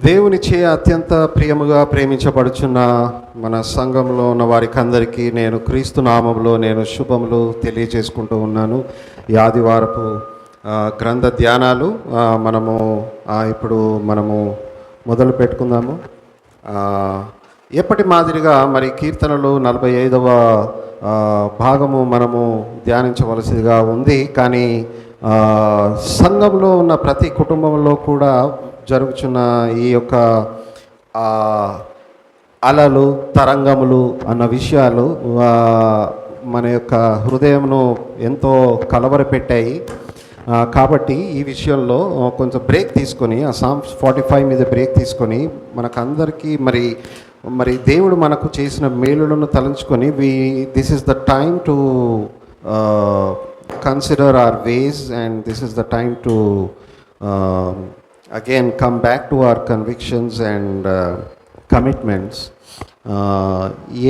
దేవునిచే అత్యంత ప్రియముగా ప్రేమించబడుచున్న మన సంఘంలో ఉన్న వారికి అందరికీ నేను క్రీస్తు నామములో నేను శుభములు తెలియజేసుకుంటూ ఉన్నాను. ఈ ఆదివారపు గ్రంథ ధ్యానాలు ఇప్పుడు మనము మొదలు పెట్టుకుందాము. ఎప్పటి మాదిరిగా మరి కీర్తనలు 45వ భాగము మనము ధ్యానించవలసిగా ఉంది. కానీ సంఘంలో ఉన్న ప్రతి కుటుంబంలో కూడా జరుగుతున్న ఈ యొక్క అలలు తరంగములు అన్న విషయాలు మన యొక్క హృదయంను ఎంతో కలవరపెట్టాయి. కాబట్టి ఈ విషయంలో కొంచెం బ్రేక్ తీసుకొని Psalms 45 మీద బ్రేక్ తీసుకొని మనకందరికీ మరి దేవుడు మనకు చేసిన మేలులను తలంచుకొని this is the time to consider our ways, and this is the time to again come back to our convictions and commitments.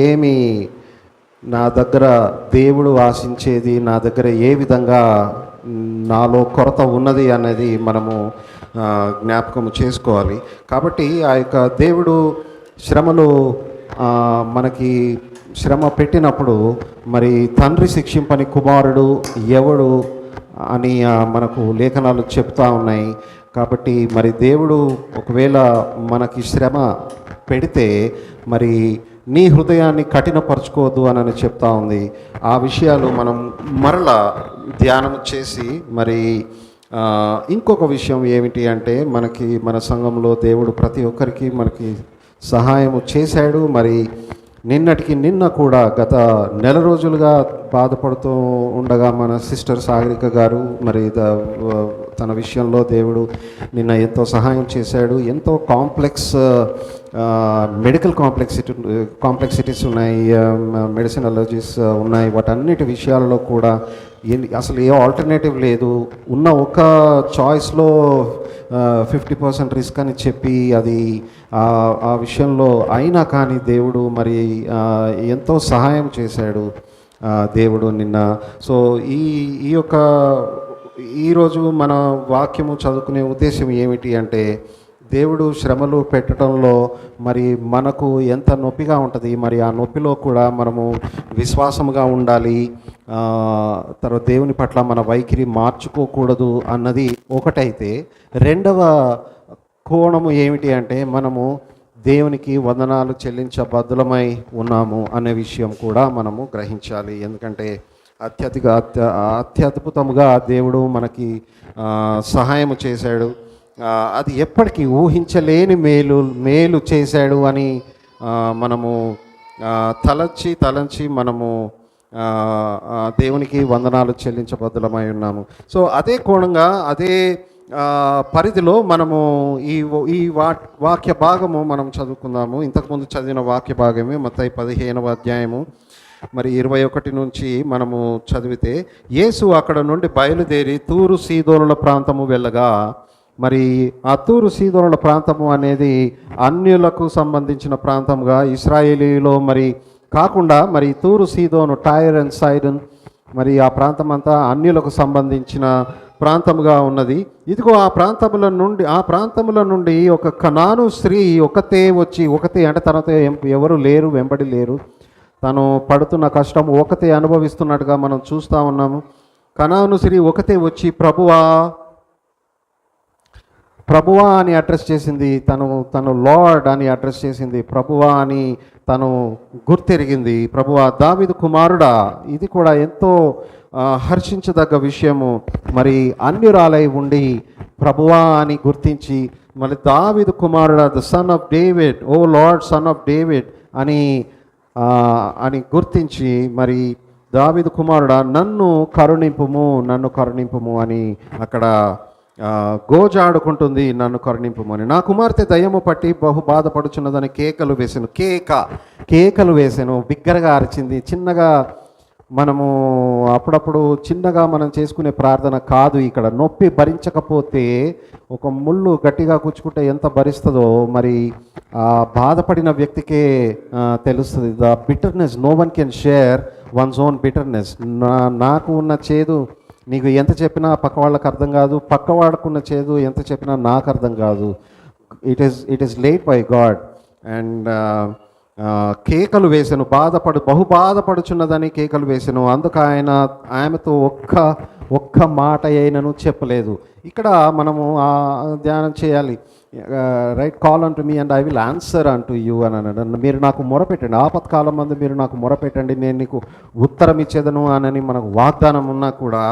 ఏమి నా దగ్గర దేవుడు ఆశించేది, నా దగ్గర ఏ విధంగా నాలో కొరత ఉన్నది అనేది మనము జ్ఞాపకం చేసుకోవాలి. కాబట్టి ఆ యొక్క దేవుడు శ్రమలు మనకి శ్రమ పెట్టినప్పుడు మరి తండ్రి శిక్షింపని కుమారుడు ఎవడు అని మనకు లేఖనాలు చెప్తా ఉన్నాయి. కాబట్టి మరి దేవుడు ఒకవేళ మనకి శ్రమ పెడితే మరి నీ హృదయాన్ని కఠినపరచుకోవద్దు అని చెప్తా ఉంది. ఆ విషయాలు మనం మరలా ధ్యానం చేసి మరి ఇంకొక విషయం ఏమిటి అంటే మన సంఘంలో దేవుడు ప్రతి ఒక్కరికి మనకి సహాయము చేశాడు. మరి నిన్న కూడా గత నెల రోజులుగా బాధపడుతూ ఉండగా మన సిస్టర్ సాగరిక గారు మరి తన విషయంలో దేవుడు నిన్న ఎంతో సహాయం చేశాడు. ఎంతో మెడికల్ కాంప్లెక్సిటీస్ ఉన్నాయి, మెడిసిన్ అలర్జీస్ ఉన్నాయి. వాటన్నిటి విషయాలలో కూడా అసలు ఏ ఆల్టర్నేటివ్ లేదు. ఉన్న ఒక చాయిస్లో 50% రిస్క్ అని చెప్పి అది ఆ విషయంలో అయినా కానీ దేవుడు మరి ఎంతో సహాయం చేశాడు దేవుడు నిన్న. సో ఈరోజు మన వాక్యము చదువుకునే ఉద్దేశం ఏమిటి అంటే దేవుడు శ్రమలు పెట్టడంలో మరి మనకు ఎంత నొప్పిగా ఉంటుంది, మరి ఆ నొప్పిలో కూడా మనము విశ్వాసముగా ఉండాలి. తర్వాత దేవుని పట్ల మన వైఖరి మార్చుకోకూడదు అన్నది ఒకటైతే, రెండవ కోణము ఏమిటి అంటే మనము దేవునికి వందనాలు చెల్లించబద్ధులమై ఉన్నాము అనే విషయం కూడా మనము గ్రహించాలి. ఎందుకంటే అత్యద్భుతంగా దేవుడు మనకి సహాయం చేశాడు. అది ఎప్పటికీ ఊహించలేని మేలు చేశాడు అని మనము తలంచి మనము దేవునికి వందనాలు చెల్లించబద్ధులమై ఉన్నాము. సో అదే కోణంగా అదే పరిధిలో మనము ఈ వాక్య భాగము మనం చదువుకుందాము. ఇంతకుముందు చదివిన వాక్య భాగమే మత్తయి 15వ అధ్యాయము మరి 21 నుంచి మనము చదివితే, యేసు అక్కడ నుండి బయలుదేరి తూరు సీదోనుల ప్రాంతము వెళ్ళగా, మరి ఆ తూరు సీదోనుల ప్రాంతము అనేది అన్యులకు సంబంధించిన ప్రాంతంగా ఇశ్రాయేలీలో మరి కాకుండా మరి తూరు సీదోను, టైర్ అండ్ సైడన్ మరి ఆ ప్రాంతం అంతా అన్యులకు సంబంధించిన ప్రాంతముగా ఉన్నది. ఇదిగో ఆ ప్రాంతముల నుండి ఒక కనాను స్త్రీ ఒకతే అంటే తనతో ఎవరు లేరు, వెంబడి లేరు, తను పడుతున్న కష్టం ఒకతే అనుభవిస్తున్నట్టుగా మనం చూస్తూ ఉన్నాము. కనాను స్త్రీ ఒకతే వచ్చి ప్రభువా అని అడ్రస్ చేసింది. తను లార్డ్ అని అడ్రస్ చేసింది. ప్రభువా అని తను గుర్తెరిగింది. ప్రభువా, దావీదు కుమారుడా. ఇది కూడా ఎంతో హర్షించదగ్గ విషయము. మరి అన్యురాలై ఉండి ప్రభువా అని గుర్తించి మరి దావీదు కుమారుడా, the son of David, O Lord son of David అని గుర్తించి మరి దావీదు కుమారుడా నన్ను కరుణింపుము అని అక్కడ గోజాడుకుంటుంది. నన్ను కరుణింపుమని. నా కుమార్తె దయ్యము పట్టి బహు బాధపడుచున్నదని కేకలు వేసాను, బిగ్గరగా అరిచింది. చిన్నగా మనము అప్పుడప్పుడు చిన్నగా మనం చేసుకునే ప్రార్థన కాదు. ఇక్కడ నొప్పి భరించకపోతే ఒక ముళ్ళు గట్టిగా కూర్చుకుంటే ఎంత భరిస్తుందో మరి ఆ బాధపడిన వ్యక్తికే తెలుస్తుంది. The bitterness, no one can share one's own bitterness. నాకు ఉన్న చేదు నీకు ఎంత చెప్పినా పక్క వాళ్ళకు అర్థం కాదు, పక్క వాడుకున్న చేదు ఎంత చెప్పినా నాకు అర్థం కాదు. It is late by God. And కేకలు వేసెను, బహు బాధపడుచున్నదని కేకలు వేసెను. అందుకు ఆమెతో ఒక్క మాట అయినను చెప్పలేదు. ఇక్కడ మనము ధ్యానం చేయాలి. Right, call unto me and I will answer unto you అని అన్నాడు. మీరు నాకు మొరపెట్టండి, ఆపత్కాలం మందు మీరు నాకు మొరపెట్టండి, నేను నీకు ఉత్తరం ఇచ్చేదను అని మనకు వాగ్దానం ఉన్నా కూడా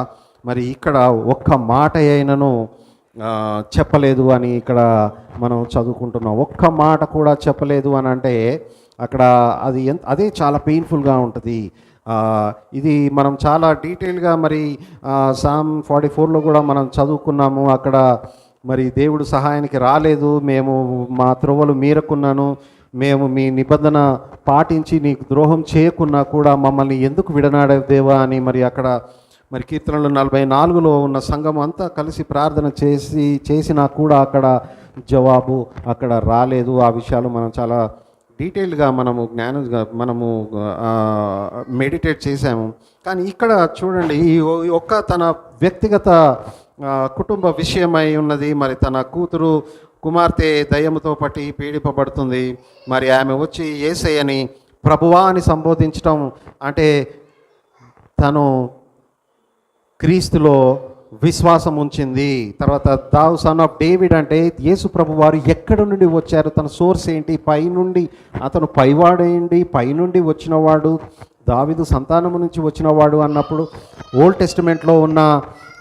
మరి ఇక్కడ ఒక్క మాట అయినను చెప్పలేదు అని ఇక్కడ మనం చదువుకుంటున్నాం. ఒక్క మాట కూడా చెప్పలేదు అని అంటే అక్కడ అదే చాలా పెయిన్ఫుల్గా ఉంటుంది. ఇది మనం చాలా డీటెయిల్గా మరి సామ్ 44లో కూడా మనం చదువుకున్నాము. అక్కడ మరి దేవుడు సహాయానికి రాలేదు, మేము మా త్రోవలు మీరకున్నాను, మేము మీ నిబంధన పాటించి నీకు ద్రోహం చేయకున్నా కూడా మమ్మల్ని ఎందుకు విడనాడే దేవా అని మరి అక్కడ మరి కీర్తనలు 44లో ఉన్న సంఘం అంతా కలిసి ప్రార్థన చేసినా కూడా అక్కడ జవాబు అక్కడ రాలేదు. ఆ విషయాలు మనం చాలా డీటెయిల్గా మనము మెడిటేట్ చేసాము. కానీ ఇక్కడ చూడండి, ఈ ఒక్క తన వ్యక్తిగత కుటుంబ విషయమై ఉన్నది. మరి తన కుమార్తె దయ్యముతో పట్టి పీడింపబడుతుంది. మరి ఆమె వచ్చి యేసయ్యని ప్రభువా అని సంబోధించటం అంటే తను క్రీస్తులో విశ్వాసం ఉంచింది. తర్వాత థౌ సన్ ఆఫ్ డేవిడ్ అంటే యేసు ప్రభు వారు ఎక్కడి నుండి వచ్చారు, తన సోర్స్ ఏంటి, పైనుండి అతను పైవాడేంటి, పైనుండి వచ్చినవాడు, దావీదు సంతానము నుంచి వచ్చినవాడు అన్నప్పుడు ఓల్డ్ టెస్టిమెంట్లో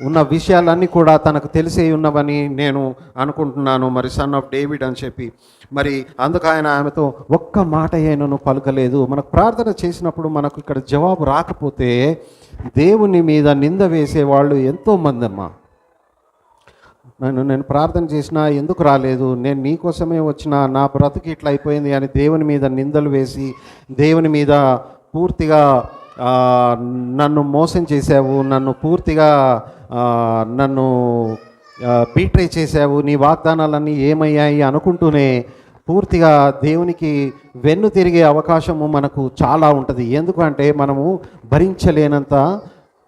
ఉన్న విషయాలన్నీ కూడా తనకు తెలిసే ఉన్నవని నేను అనుకుంటున్నాను. మరి సన్ ఆఫ్ డేవిడ్ అని చెప్పి మరి అందుకు ఆమెతో ఒక్క మాట అయినను పలకలేదు. మనకు ప్రార్థన చేసినప్పుడు మనకు ఇక్కడ జవాబు రాకపోతే దేవుని మీద నింద వేసేవాళ్ళు ఎంతోమంది అమ్మా. నేను ప్రార్థన చేసినా ఎందుకు రాలేదు, నేను నీ కోసమే వచ్చిన, నా బ్రతుకు ఇట్లా అయిపోయింది అని దేవుని మీద నిందలు వేసి దేవుని మీద పూర్తిగా నన్ను మోసం చేసావు, నన్ను పూర్తిగా నన్ను బీట్రే చేసావు, నీ వాగ్దానాలన్నీ ఏమయ్యాయి అనుకుంటూనే పూర్తిగా దేవునికి వెన్ను తిరిగే అవకాశము మనకు చాలా ఉంటుంది. ఎందుకంటే మనము భరించలేనంత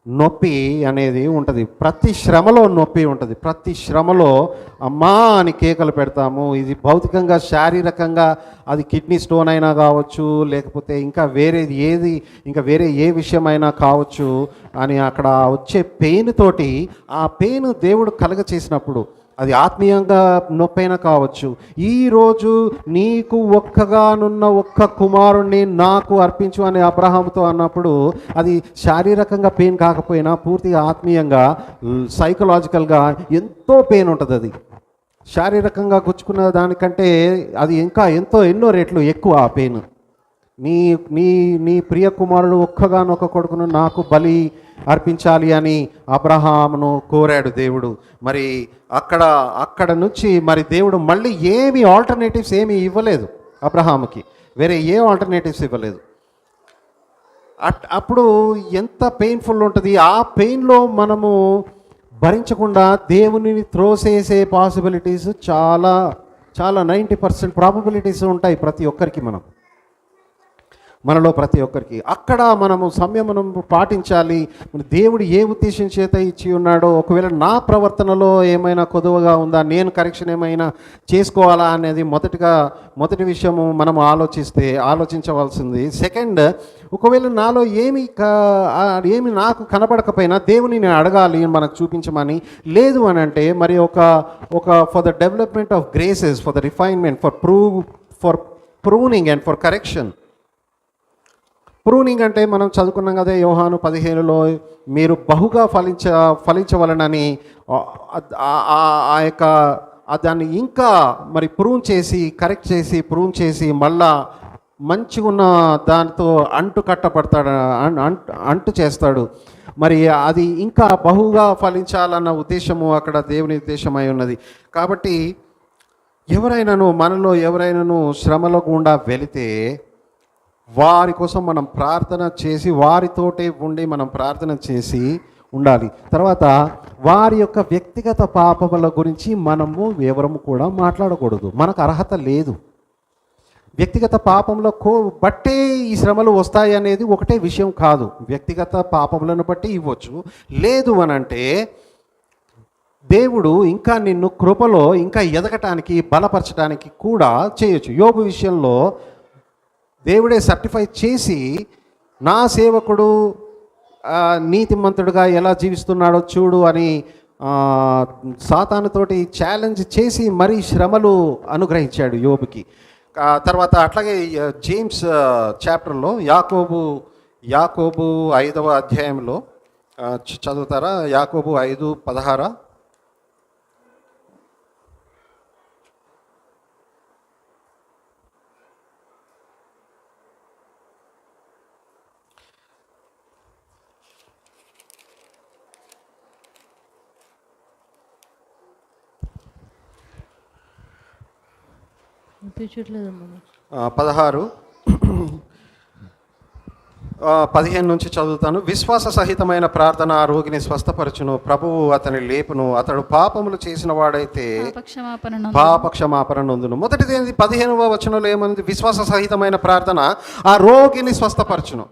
నొప్పి అనేది ఉంటుంది. ప్రతి శ్రమలో నొప్పి ఉంటుంది. ప్రతి శ్రమలో అమ్మా అని కేకలు పెడతాము. ఇది భౌతికంగా శారీరకంగా అది కిడ్నీ స్టోన్ అయినా కావచ్చు, లేకపోతే ఇంకా వేరే ఏ విషయమైనా కావచ్చు అని అక్కడ వచ్చే పెయిన్ తోటి ఆ పెయిన్ దేవుడు కలగ చేసినప్పుడు అది ఆత్మీయంగా నొప్పైనా కావచ్చు. ఈరోజు నీకు ఒక్కగానున్న ఒక్క కుమారుణ్ణి నాకు అర్పించు అని అబ్రహాముతో అన్నప్పుడు అది శారీరకంగా పెయిన్ కాకపోయినా పూర్తిగా ఆత్మీయంగా సైకలాజికల్గా ఎంతో పెయిన్ ఉంటుంది. అది శారీరకంగా గుచ్చుకున్న దానికంటే అది ఇంకా ఎన్నో రెట్లు ఎక్కువ ఆ పెయిన్. నీ ప్రియ కుమారుడు ఒక్కగానొక్క కొడుకును నాకు బలి అర్పించాలి అని అబ్రహామును కోరాడు దేవుడు. మరి అక్కడ నుంచి మరి దేవుడు మళ్ళీ ఆల్టర్నేటివ్స్ ఏమీ ఇవ్వలేదు అబ్రహాముకి, వేరే ఆల్టర్నేటివ్స్ ఇవ్వలేదు. అప్పుడు ఎంత పెయిన్ఫుల్ ఉంటుంది. ఆ పెయిన్లో మనము భరించకుండా దేవునిని త్రోసేసే పాసిబిలిటీస్ చాలా 90% ప్రాబబిలిటీస్ ఉంటాయి మనలో ప్రతి ఒక్కరికి. అక్కడ మనము సంయమనం పాటించాలి. దేవుడు ఏ ఉద్దేశం చేత ఇచ్చి ఉన్నాడో, ఒకవేళ నా ప్రవర్తనలో ఏమైనా కొదువగా ఉందా, నేను కరెక్షన్ ఏమైనా చేసుకోవాలా అనేది మొదటి విషయము మనం ఆలోచించవలసింది. సెకండ్, ఒకవేళ నాలో ఏమి నాకు కనబడకపోయినా దేవుని నేను అడగాలి మనకు చూపించమని. లేదు అని అంటే మరి ఒక for the development of graces, for the refinement, for pruning and for correction. Pruning అంటే మనం చదువుకున్నాం కదా, యోహాను 15లో మీరు బహుగా ఫలించవలనని దాన్ని ఇంకా మరి కరెక్ట్ చేసి మళ్ళా మంచిగా ఉన్న దానితో అంటు చేస్తాడు. మరి అది ఇంకా బహుగా ఫలించాలన్న ఉద్దేశము అక్కడ దేవుని ఉద్దేశమై ఉన్నది. కాబట్టి మనలో ఎవరైనాను శ్రమలో గుండా వెళితే వారి కోసం మనం ప్రార్థన చేసి వారితోటే ఉండి మనం ప్రార్థన చేసి ఉండాలి. తర్వాత వారి యొక్క వ్యక్తిగత పాపముల గురించి మనము ఎవరము కూడా మాట్లాడకూడదు. మనకు అర్హత లేదు. వ్యక్తిగత పాపంలో బట్టే ఈ శ్రమలు వస్తాయి అనేది ఒకటే విషయం కాదు. వ్యక్తిగత పాపములను బట్టి ఇవ్వచ్చు. లేదు అనంటే దేవుడు ఇంకా నిన్ను కృపలో ఇంకా ఎదగటానికి బలపరచడానికి కూడా చేయొచ్చు. యోబు విషయంలో దేవుడే సర్టిఫై చేసి నా సేవకుడు నీతిమంతుడుగా ఎలా జీవిస్తున్నాడో చూడు అని సాతానుతోటి ఛాలెంజ్ చేసి మరీ శ్రమలు అనుగ్రహించాడు యోబుకి. తర్వాత అట్లాగే జేమ్స్ చాప్టర్లో యాకోబు 5వ అధ్యాయంలో చదువుతారా? యాకోబు 5:16. పదహారు 15 నుంచి చదువుతాను. విశ్వాస సహితమైన ప్రార్థన ఆ రోగిని స్వస్థపరచును, ప్రభువు అతని లేపును, అతడు పాపములు చేసిన వాడైతే పాప క్షమాపణ నొందును. మొదటిది ఏంది? 15వ వచనంలో ఏమైంది? విశ్వాస సహితమైన ప్రార్థన ఆ రోగిని స్వస్థపరచును.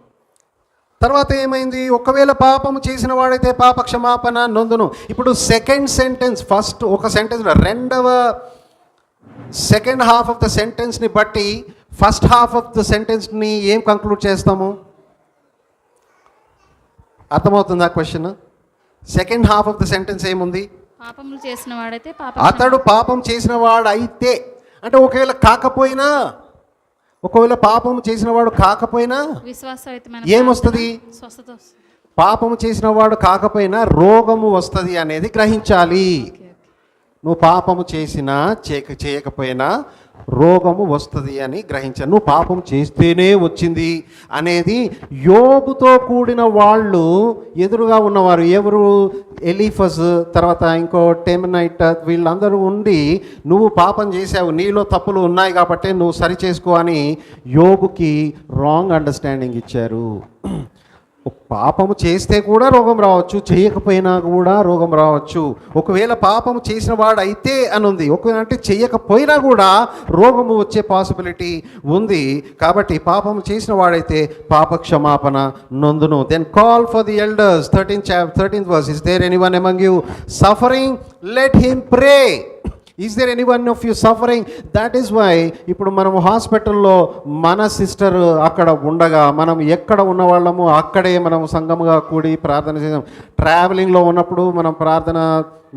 తర్వాత ఏమైంది? ఒకవేళ పాపము చేసిన వాడైతే పాప క్షమాపణ నొందును. ఇప్పుడు సెకండ్ సెంటెన్స్, ఫస్ట్ ఒక sentence, second half of the సెంటెన్స్ని బట్టి ఫస్ట్ హాఫ్ ఆఫ్ ద సెంటెన్స్ని ఏం కంక్లూడ్ చేస్తాము? అర్థమవుతుందా question? Second half of the sentence ఏముంది? పాపములు చేసిన వాడైతే అతడు పాపం చేసిన వాడైతే, అంటే ఒకవేళ పాపం చేసిన వాడు కాకపోయినా ఏమొస్తుంది? పాపము చేసిన వాడు కాకపోయినా రోగము వస్తుంది అనేది గ్రహించాలి. నువ్వు పాపము చేసినా చేయకపోయినా రోగము వస్తుంది అని గ్రహించాను. నువ్వు పాపం చేస్తేనే వచ్చింది అనేది యోబుతో కూడిన వాళ్ళు ఎదురుగా ఉన్నవారు ఎవరు? ఎలీఫస్, తర్వాత ఇంకో టెమనైట్, వీళ్ళందరూ ఉండి నువ్వు పాపం చేసావు, నీలో తప్పులు ఉన్నాయి కాబట్టి నువ్వు సరి చేసుకో అని యోబుకి రాంగ్ అండర్స్టాండింగ్ ఇచ్చారు. పాపము చేస్తే కూడా రోగం రావచ్చు, చేయకపోయినా కూడా రోగం రావచ్చు. ఒకవేళ పాపము చేసిన వాడు అయితే అని ఉంది, ఒకవేళ అంటే చేయకపోయినా కూడా రోగము వచ్చే పాసిబిలిటీ ఉంది. కాబట్టి పాపము చేసిన వాడైతే పాప క్షమాపణ నొందును. Then call for the elders, 13th verse. Is there anyone among you suffering? Let him pray. Is there anyone of you suffering? That is why ఇప్పుడు మనం హాస్పిటల్లో మన సిస్టర్ అక్కడ ఉండగా మనం ఎక్కడ ఉన్న వాళ్ళము అక్కడే మనం సంఘముగా కూడి ప్రార్థన చేసాం. ట్రావెలింగ్లో ఉన్నప్పుడు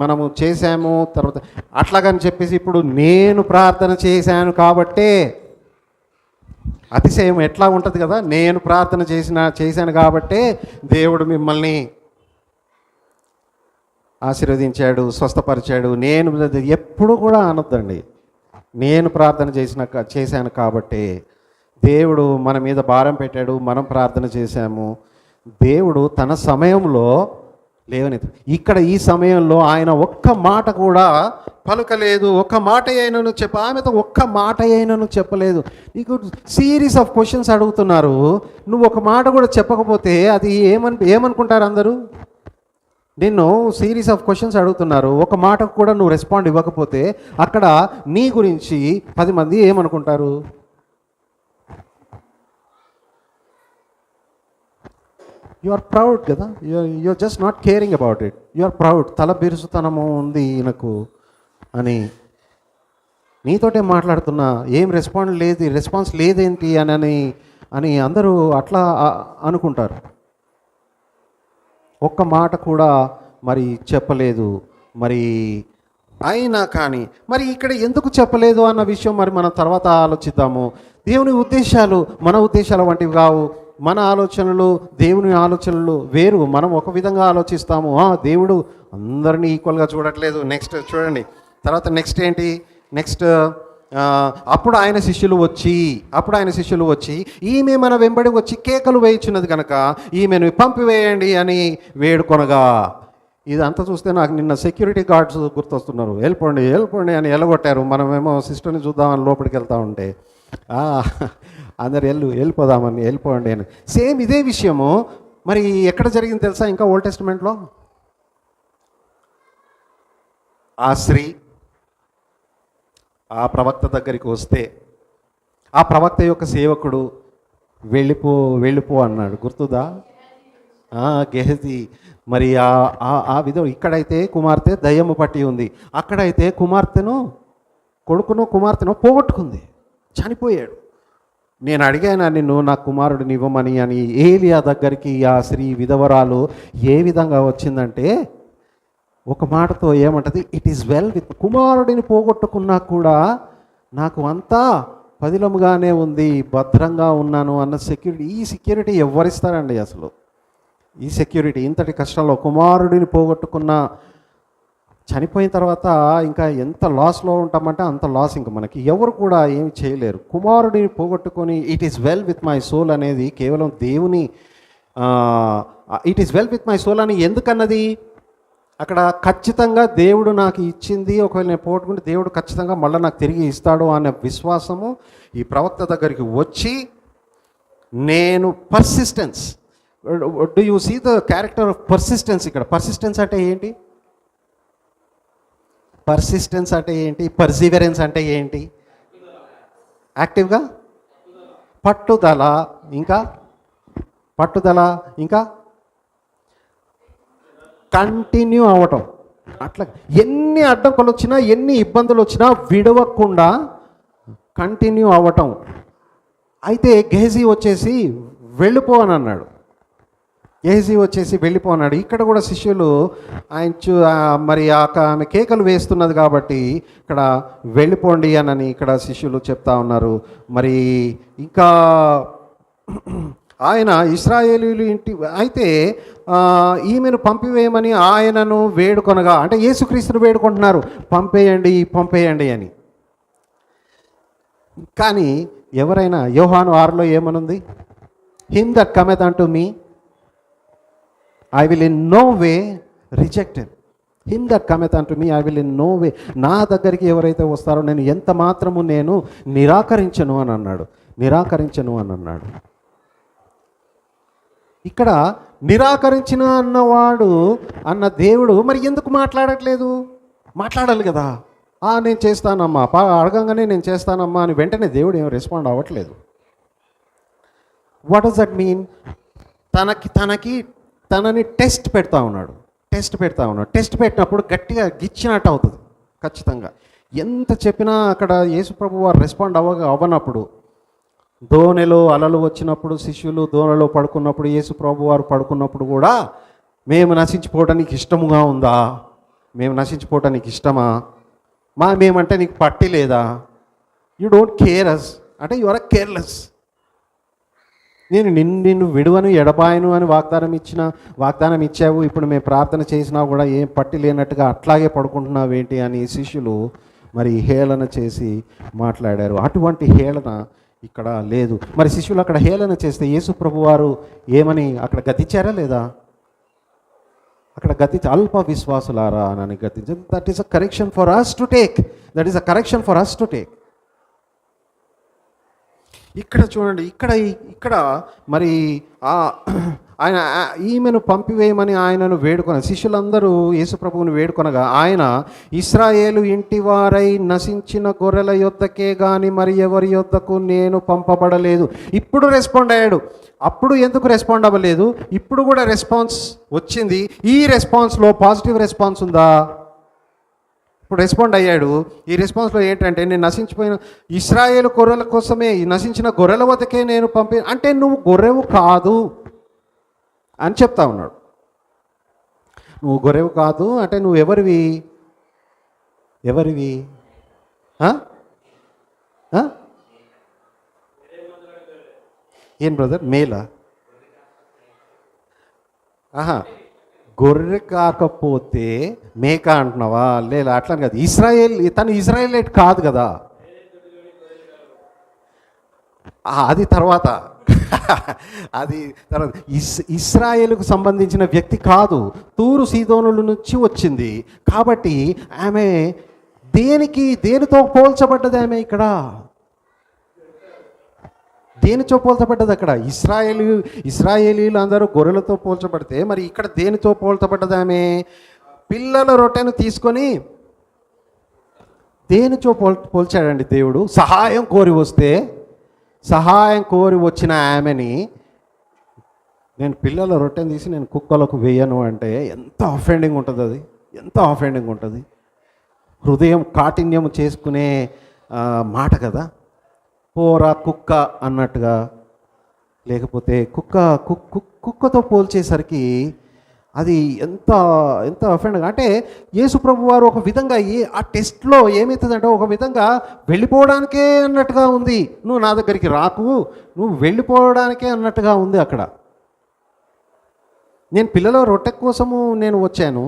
మనము చేసాము. తర్వాత అట్లాగని చెప్పేసి ఇప్పుడు నేను ప్రార్థన చేశాను కాబట్టే అతిశయం ఎట్లా ఉంటుంది కదా, నేను ప్రార్థన చేశాను కాబట్టే దేవుడు మిమ్మల్ని ఆశీర్వదించాడు, స్వస్థపరిచాడు. నేను ఎప్పుడు కూడా అనొద్దండి. నేను ప్రార్థన చేశాను కాబట్టి దేవుడు మన మీద భారం పెట్టాడు, మనం ప్రార్థన చేశాము. దేవుడు తన సమయంలో లేవనెత్తు. ఇక్కడ ఈ సమయంలో ఆయన ఒక్క మాట కూడా పలుకలేదు. ఒక్క మాట అయినను ఆమెతో ఒక్క మాట అయినను చెప్పలేదు. నీకు సిరీస్ ఆఫ్ క్వశ్చన్స్ అడుగుతున్నారు, నువ్వు ఒక మాట కూడా చెప్పకపోతే అది ఏమనుకుంటారు అందరూ? నిన్ను సిరీస్ ఆఫ్ క్వశ్చన్స్ అడుగుతున్నారు, ఒక మాటకు కూడా నువ్వు రెస్పాండ్ ఇవ్వకపోతే అక్కడ నీ గురించి 10 మంది ఏమనుకుంటారు? యు ఆర్ ప్రౌడ్ కదా, you are just not caring about it. You are proud, తల బిరుసుతనము ఉంది ఈయనకు అని నీతోటే మాట్లాడుతున్నా, ఏం రెస్పాన్స్ లేదేంటి అని అందరూ అట్లా అనుకుంటారు. ఒక్క మాట కూడా మరి చెప్పలేదు. మరి అయినా కానీ మరి ఇక్కడ ఎందుకు చెప్పలేదు అన్న విషయం మరి మనం తర్వాత ఆలోచిద్దాము. దేవుని ఉద్దేశాలు మన ఉద్దేశాల వంటివి కావు. మన ఆలోచనలు దేవుని ఆలోచనలు వేరు. మనం ఒక విధంగా ఆలోచిస్తాము, దేవుడు అందరినీ ఈక్వల్గా చూడట్లేదు. నెక్స్ట్ చూడండి, తర్వాత నెక్స్ట్ ఏంటి? నెక్స్ట్ అప్పుడు ఆయన శిష్యులు వచ్చి ఈమె మన వెంబడి వచ్చి కేకలు వేయించున్నది కనుక ఈమెను పంపివేయండి అని వేడుకొనగా. ఇదంతా చూస్తే నాకు నిన్న సెక్యూరిటీ గార్డ్స్ గుర్తొస్తున్నారు. వెళ్ళిపోండి అని ఎలగొట్టారు. మనమేమో సిస్టర్ని చూద్దామని లోపలికి వెళ్తూ ఉంటే అందరు వెళ్ళిపోండి అని. సేమ్ ఇదే విషయము మరి ఎక్కడ జరిగింది తెలుసా? ఇంకా ఓల్డ్ టెస్టిమెంట్లో ఆ స్త్రీ ఆ ప్రవక్త దగ్గరికి వస్తే ఆ ప్రవక్త యొక్క సేవకుడు వెళ్ళిపో అన్నాడు. గుర్తుదా? గెహజీ. మరి ఆ విధం ఇక్కడైతే కుమార్తె దయ్యము పట్టి ఉంది, అక్కడైతే కుమార్తెను పోగొట్టుకుంది, చనిపోయాడు. నేను అడిగాను నిన్ను నా కుమారుడిని ఇవ్వమని అని. ఏలియా దగ్గరికి ఆ స్త్రీ విధవరాలు ఏ విధంగా వచ్చిందంటే ఒక మాటతో ఏమంటది, ఇట్ ఈస్ వెల్ విత్, కుమారుడిని పోగొట్టుకున్నా కూడా నాకు అంతా పదిలముగానే ఉంది, భద్రంగా ఉన్నాను అన్న సెక్యూరిటీ. ఈ సెక్యూరిటీ ఎవరిస్తారండి అసలు? ఈ సెక్యూరిటీ ఇంతటి కష్టంలో కుమారుడిని పోగొట్టుకున్న, చనిపోయిన తర్వాత ఇంకా ఎంత లాస్లో ఉంటామంటే అంత లాస్ ఇంకా మనకి ఎవరు కూడా ఏమి చేయలేరు. కుమారుడిని పోగొట్టుకొని it is well with my soul అనేది కేవలం దేవుని, it is well with my soul అని ఎందుకన్నది? అక్కడ ఖచ్చితంగా దేవుడు నాకు ఇచ్చింది, ఒకవేళ నేను పోగొట్టుకుంటే దేవుడు ఖచ్చితంగా మళ్ళీ నాకు తిరిగి ఇస్తాడు అనే విశ్వాసము ఈ ప్రవక్త దగ్గరికి వచ్చి, నేను persistence. Do you see the character of persistence? ఇక్కడ పర్సిస్టెన్స్ అంటే ఏంటి? పర్సిస్టెన్స్ అంటే ఏంటి? పర్సివరెన్స్ అంటే ఏంటి? యాక్టివ్గా పట్టుదల, ఇంకా కంటిన్యూ అవ్వటం. అట్లా ఎన్ని అడ్డంకులు వచ్చినా, ఎన్ని ఇబ్బందులు వచ్చినా విడవకుండా కంటిన్యూ అవ్వటం. అయితే గెహజీ వచ్చేసి వెళ్ళిపో అని అన్నాడు. ఇక్కడ కూడా శిష్యులు మరి ఆమె కేకలు వేస్తున్నది కాబట్టి ఇక్కడ వెళ్ళిపోండి అని ఇక్కడ శిష్యులు చెప్తా ఉన్నారు. మరి ఇంకా ఆయన ఇశ్రాయేలీయులు ఇంటి అయితే ఈమెను పంపివేయమని ఆయనను వేడుకొనగా, అంటే యేసుక్రీస్తును వేడుకుంటున్నారు, పంపేయండి అని. కానీ ఎవరైనా యోహాను 6లో ఏమనుంది? Him that cometh unto me I will in no way reject him. Him that cometh unto me, I will in no way. నా దగ్గరికి ఎవరైతే వస్తారో నేను ఎంత మాత్రము నేను నిరాకరించను అని అన్నాడు. ఇక్కడ నిరాకరించిన అన్న దేవుడు మరి ఎందుకు మాట్లాడట్లేదు? మాట్లాడాలి కదా. నేను చేస్తానమ్మా, అడగంగానే నేను చేస్తానమ్మా అని వెంటనే దేవుడు ఏం రెస్పాండ్ అవ్వట్లేదు. What does that mean? తనని టెస్ట్ పెడతా ఉన్నాడు. టెస్ట్ పెట్టినప్పుడు గట్టిగా గిచ్చినట్టు అవుతుంది ఖచ్చితంగా. ఎంత చెప్పినా అక్కడ యేసుప్రభు వారు రెస్పాండ్ అవ్వనప్పుడు, దోణిలో అలలు వచ్చినప్పుడు, శిష్యులు దోణిలో పడుకున్నప్పుడు, యేసుప్రభు వారు పడుకున్నప్పుడు కూడా మేము నశించిపోవడానికి ఇష్టముగా ఉందా? మేము నశించిపోవడానికి ఇష్టమా? మేమంటే నీకు పట్టి లేదా? యూ డోంట్ కేర్ అస్ అంటే యు ఆర్ కేర్లెస్. నేను నిన్ను విడువను ఎడబాయను అని వాగ్దానం ఇచ్చావు, ఇప్పుడు మేము ప్రార్థన చేసినా కూడా ఏం పట్టి లేనట్టుగా అట్లాగే పడుకుంటున్నావు ఏంటి అని శిష్యులు మరి హేళన చేసి మాట్లాడారు. అటువంటి హేళన ఇక్కడ లేదు. మరి శిష్యులు అక్కడ హేళన చేస్తే యేసు ప్రభు వారు ఏమని అక్కడ గద్దించారా లేదా? అక్కడ గద్దించి అల్ప విశ్వాసులారా అని గద్దించారు. That is a correction for us to take. ఇక్కడ చూడండి, ఇక్కడ మరి ఆయన ఈమెను పంపివేయమని ఆయనను వేడుకొన, శిష్యులందరూ యేసుప్రభువుని వేడుకొనగా ఆయన ఇశ్రాయేలు ఇంటి వారై నశించిన గొర్రెల యొద్దకే గాని మరి ఎవరి యొద్దకు నేను పంపబడలేదు. ఇప్పుడు రెస్పాండ్ అయ్యాడు. అప్పుడు ఎందుకు రెస్పాండ్ అవ్వలేదు? ఇప్పుడు కూడా రెస్పాన్స్ వచ్చింది. ఈ రెస్పాన్స్లో పాజిటివ్ రెస్పాన్స్ ఉందా? ఇప్పుడు రెస్పాండ్ అయ్యాడు. ఈ రెస్పాన్స్లో ఏంటంటే, నేను నశించిపోయిన ఇశ్రాయేలు గొర్రెల కోసమే, ఈ నశించిన గొర్రెల వద్దకే నేను అంటే నువ్వు గొర్రెవు కాదు అని చెప్తా ఉన్నాడు. నువ్వు గొర్రెవు కాదు అంటే నువ్వు ఎవరివి? ఏం బ్రదర్, మేలా? గొర్రె కాకపోతే మేక అంటున్నావా? లేదా అట్లా కాదు. తను ఇజ్రాయేలైట్ కాదు కదా, అది తర్వాత ఇశ్రాయేలుకు సంబంధించిన వ్యక్తి కాదు, తూరు సీదోనుల నుంచి వచ్చింది. కాబట్టి ఆమె దేనితో పోల్చబడ్డది? ఆమె ఇక్కడ దేనితో పోల్చబడ్డది? అక్కడ ఇశ్రాయేలీలు అందరూ గొర్రెలతో పోల్చబడితే మరి ఇక్కడ దేనితో పోల్చబడ్డది? ఆమె పిల్లల రొట్టెను తీసుకొని దేనితో పోల్చాడండి దేవుడు? సహాయం కోరి వచ్చిన ఆమెని నేను పిల్లల రొట్టెని తీసి నేను కుక్కలకు వేయను అంటే ఎంత ఆఫెండింగ్ ఉంటుంది, అది ఎంత ఆఫెండింగ్ ఉంటుంది. హృదయం కాఠిన్యం చేసుకునే మాట కదా. పోరా కుక్క అన్నట్టుగా, లేకపోతే కుక్కతో పోల్చేసరికి అది ఎంత ఎంత అఫెండ్ అంటే యేసు ప్రభు వారు ఒక విధంగా ఆ టెస్ట్లో ఏమవుతుందంటే ఒక విధంగా వెళ్ళిపోవడానికే అన్నట్టుగా ఉంది. నువ్వు నా దగ్గరికి రాకు, నువ్వు వెళ్ళిపోవడానికే అన్నట్టుగా ఉంది అక్కడ. నేను పిల్లల రొట్టె కోసము నేను వచ్చాను,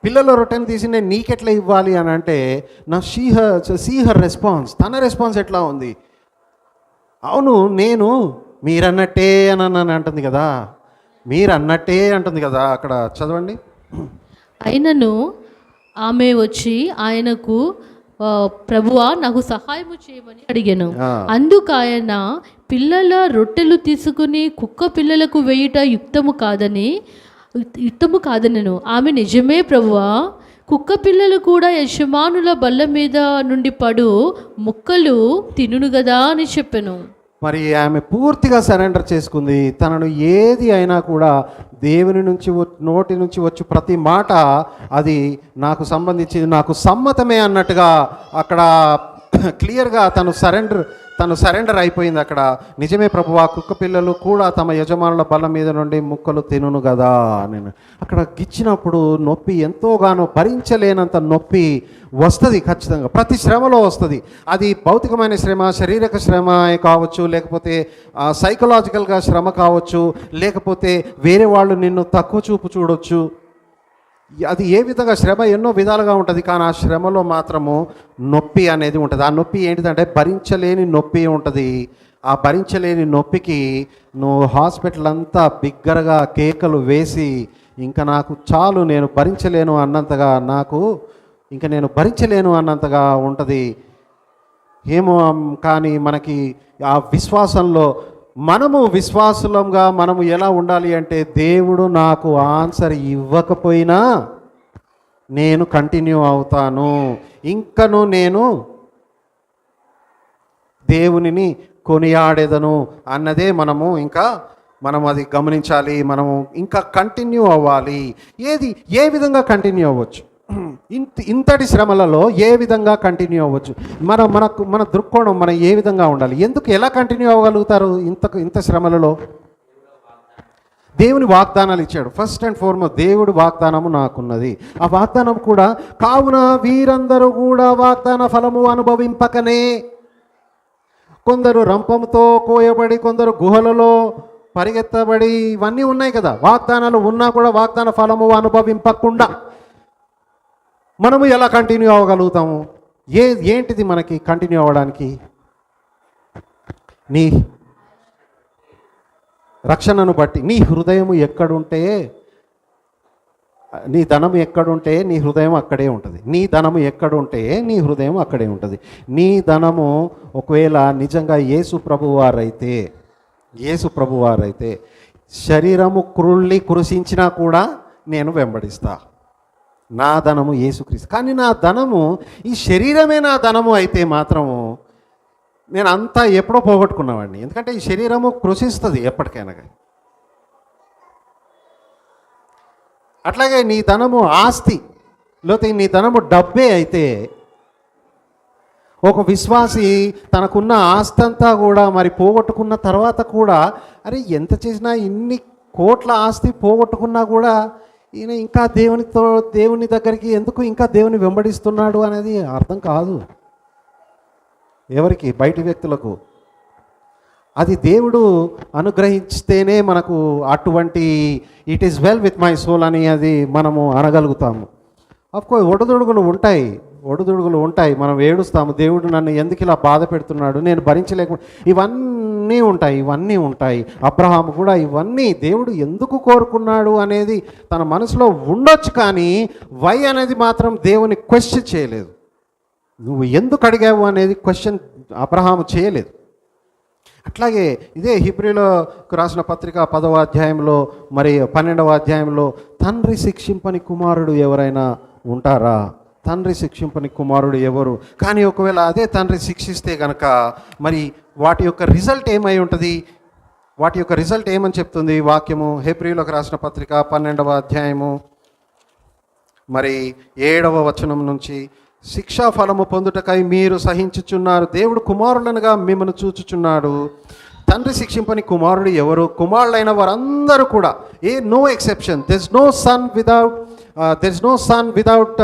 పిల్లల రొట్టెని తీసి నేను నీకెట్లా ఇవ్వాలి అని అంటే నా సీ హర్ రెస్పాన్స్, తన రెస్పాన్స్ ఎట్లా ఉంది. అవును నేను మీరన్నట్టే అని అంటుంది కదా, మీరు అన్నట్టే అంటుంది కదా. అక్కడ చదవండి. అయినను ఆమె వచ్చి ఆయనకు ప్రభువా నాకు సహాయము చేయమని అడిగాను. అందుకు ఆయన పిల్లల రొట్టెలు తీసుకుని కుక్క పిల్లలకు వేయుట యుక్తము కాదనెను. ఆమె నిజమే ప్రభువా, కుక్క పిల్లలు కూడా యజమానుల బల్ల మీద నుండి పడు ముక్కలు తినును గదా అని చెప్పాను. మరి ఆమె పూర్తిగా సరెండర్ చేసుకుంది. తనను ఏది అయినా కూడా దేవుని నుంచి నోటి నుంచి వచ్చి ప్రతి మాట అది నాకు సంబంధించింది, నాకు సమ్మతమే అన్నట్టుగా అక్కడ క్లియర్గా తను సరెండర్ అయిపోయింది అక్కడ. నిజమే ప్రభువా, కుక్క పిల్లలు కూడా తమ యజమానుల బల్ల మీద నుండి ముక్కలు తినును కదా. నేను అక్కడ గిచ్చినప్పుడు నొప్పి ఎంతోగానో భరించలేనంత నొప్పి వస్తుంది ఖచ్చితంగా, ప్రతి శ్రమలో వస్తుంది. అది భౌతికమైన శ్రమ, శారీరక శ్రమ కావచ్చు, లేకపోతే సైకలాజికల్గా శ్రమ కావచ్చు, లేకపోతే వేరే వాళ్ళు నిన్ను తక్కువ చూపు చూడొచ్చు. అది ఏ విధంగా శ్రమ ఎన్నో విధాలుగా ఉంటుంది, కానీ ఆ శ్రమలో మాత్రము నొప్పి అనేది ఉంటుంది. ఆ నొప్పి ఏంటిదంటే భరించలేని నొప్పి ఉంటుంది. ఆ భరించలేని నొప్పికి నువ్వు హాస్పిటల్ అంతా బిగ్గరగా కేకలు వేసి ఇంకా నాకు చాలు, నేను భరించలేను అన్నంతగా, నేను భరించలేను అన్నంతగా ఉంటుంది ఏమో. కానీ మనకి ఆ విశ్వాసంలో విశ్వాసులంగా మనము ఎలా ఉండాలి అంటే, దేవుడు నాకు ఆన్సర్ ఇవ్వకపోయినా నేను కంటిన్యూ అవుతాను, ఇంకను నేను దేవునిని కొనియాడేదను అన్నదే మనం అది గమనించాలి. మనము ఇంకా కంటిన్యూ అవ్వాలి. ఏ విధంగా కంటిన్యూ అవ్వచ్చు, ఇంతటి శ్రమలలో ఏ విధంగా కంటిన్యూ అవ్వచ్చు, మన దృక్కోణం మనం ఏ విధంగా ఉండాలి, ఎలా కంటిన్యూ అవ్వగలుగుతారు ఇంత శ్రమలలో. దేవుని వాగ్దానాలు ఇచ్చాడు. ఫస్ట్ అండ్ ఫార్మోస్ట్ దేవుడు వాగ్దానము నాకున్నది. ఆ వాగ్దానం కూడా కావున వీరందరూ కూడా వాగ్దాన ఫలము అనుభవింపకనే, కొందరు రంపంతో కోయబడి, కొందరు గుహలలో పరిగెత్తబడి, ఇవన్నీ ఉన్నాయి కదా. వాగ్దానాలు ఉన్నా కూడా వాగ్దాన ఫలము అనుభవింపకుండా మనము ఎలా కంటిన్యూ అవ్వగలుగుతాము? ఏంటిది మనకి కంటిన్యూ అవ్వడానికి? నీ రక్షణను బట్టి నీ హృదయం ఎక్కడుంటే, నీ ధనం ఎక్కడుంటే నీ హృదయం అక్కడే ఉంటుంది. నీ ధనము ఎక్కడుంటే నీ హృదయం అక్కడే ఉంటుంది. నీ ధనము ఒకవేళ నిజంగా యేసు ప్రభువారైతే శరీరము కృషించినా కూడా నేను వెంబడిస్తా. నా ధనము యేసుక్రీస్తు. కానీ నా ధనము, ఈ శరీరమే నా ధనము అయితే మాత్రము నేను అంతా ఎప్పుడో పోగొట్టుకున్నవాడిని. ఎందుకంటే ఈ శరీరము కృషిస్తుంది ఎప్పటికైనా. అట్లాగే నీ ధనము ఆస్తి, లేకపోతే నీ ధనము డబ్బే అయితే, ఒక విశ్వాసి తనకున్న ఆస్తి అంతా కూడా మరి పోగొట్టుకున్న తర్వాత కూడా, అరే ఎంత చేసినా ఇన్ని కోట్ల ఆస్తి పోగొట్టుకున్నా కూడా ఈయన ఇంకా దేవుని దగ్గరికి ఎందుకు ఇంకా దేవుని వెంబడిస్తున్నాడు అనేది అర్థం కాదు ఎవరికి, బయటి వ్యక్తులకు. అది దేవుడు అనుగ్రహిస్తేనే మనకు అటువంటి it is well with my soul అని అది మనము అనగలుగుతాము. అఫ్కోర్స్ ఒడుదుడుగులు ఉంటాయి, మనం ఏడుస్తాము, దేవుడు నన్ను ఎందుకు ఇలా బాధ పెడుతున్నాడు, నేను భరించలేకుండా, ఇవన్నీ ఉంటాయి. అబ్రహాము కూడా ఇవన్నీ దేవుడు ఎందుకు కోరుకున్నాడు అనేది తన మనసులో ఉండొచ్చు, కానీ వై అనేది మాత్రం దేవుని క్వశ్చన్ చేయలేదు. నువ్వు ఎందుకు అడిగావు అనేది క్వశ్చన్ అబ్రహాము చేయలేదు. అట్లాగే ఇదే హెబ్రీయులకు రాసిన పత్రిక 10వ అధ్యాయంలో మరి 12వ అధ్యాయంలో తండ్రి శిక్షింపని కుమారుడు ఎవరైనా ఉంటారా? తండ్రి శిక్షింపని కుమారుడు ఎవరు? కానీ ఒకవేళ అదే తండ్రి శిక్షిస్తే కనుక మరి వాటి యొక్క రిజల్ట్ ఏమై ఉంటుంది? వాటి యొక్క రిజల్ట్ ఏమని చెప్తుంది వాక్యము? హెబ్రీయులకు రాసిన పత్రిక 12వ అధ్యాయము మరి 7వ వచనం నుంచి, శిక్షా ఫలము పొందుటకై మీరు సహించుచున్నారు, దేవుడు కుమారులనుగా మిమ్మల్ని చూచుచున్నాడు. తండ్రి శిక్షింపని కుమారుడు ఎవరు? కుమారులైన వారందరూ కూడా, no exception. There is no son without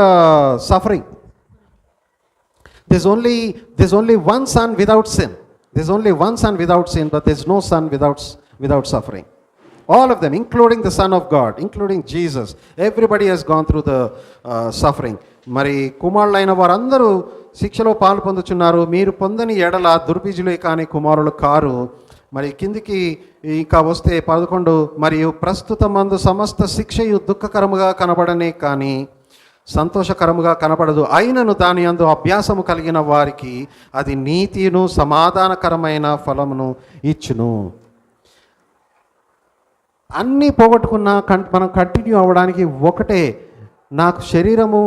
suffering. There's only one son without sin. There's only one son without sin, but there's no son without suffering. All of them, including the Son of God, including Jesus. Everybody has gone through the suffering. మరి కుమారులైన వారందరూ శిక్షలో పాలు పొందుచున్నారు. మీరు పొందని ఎడల దుర్బీజులే కానీ కుమారులు car. మరి కిందికి ఇంకా వస్తే 11, మరియు ప్రస్తుతమందు సమస్త శిక్షయు దుఃఖకరముగా కనబడనే కానీ సంతోషకరముగా కనపడదు. అయినను దాని యందు అభ్యాసము కలిగిన వారికి అది నీతిను సమాధానకరమైన ఫలమును ఇచ్చును. అన్నీ పోగొట్టుకున్నా మనం కంటిన్యూ అవ్వడానికి ఒకటే, నాకు శరీరము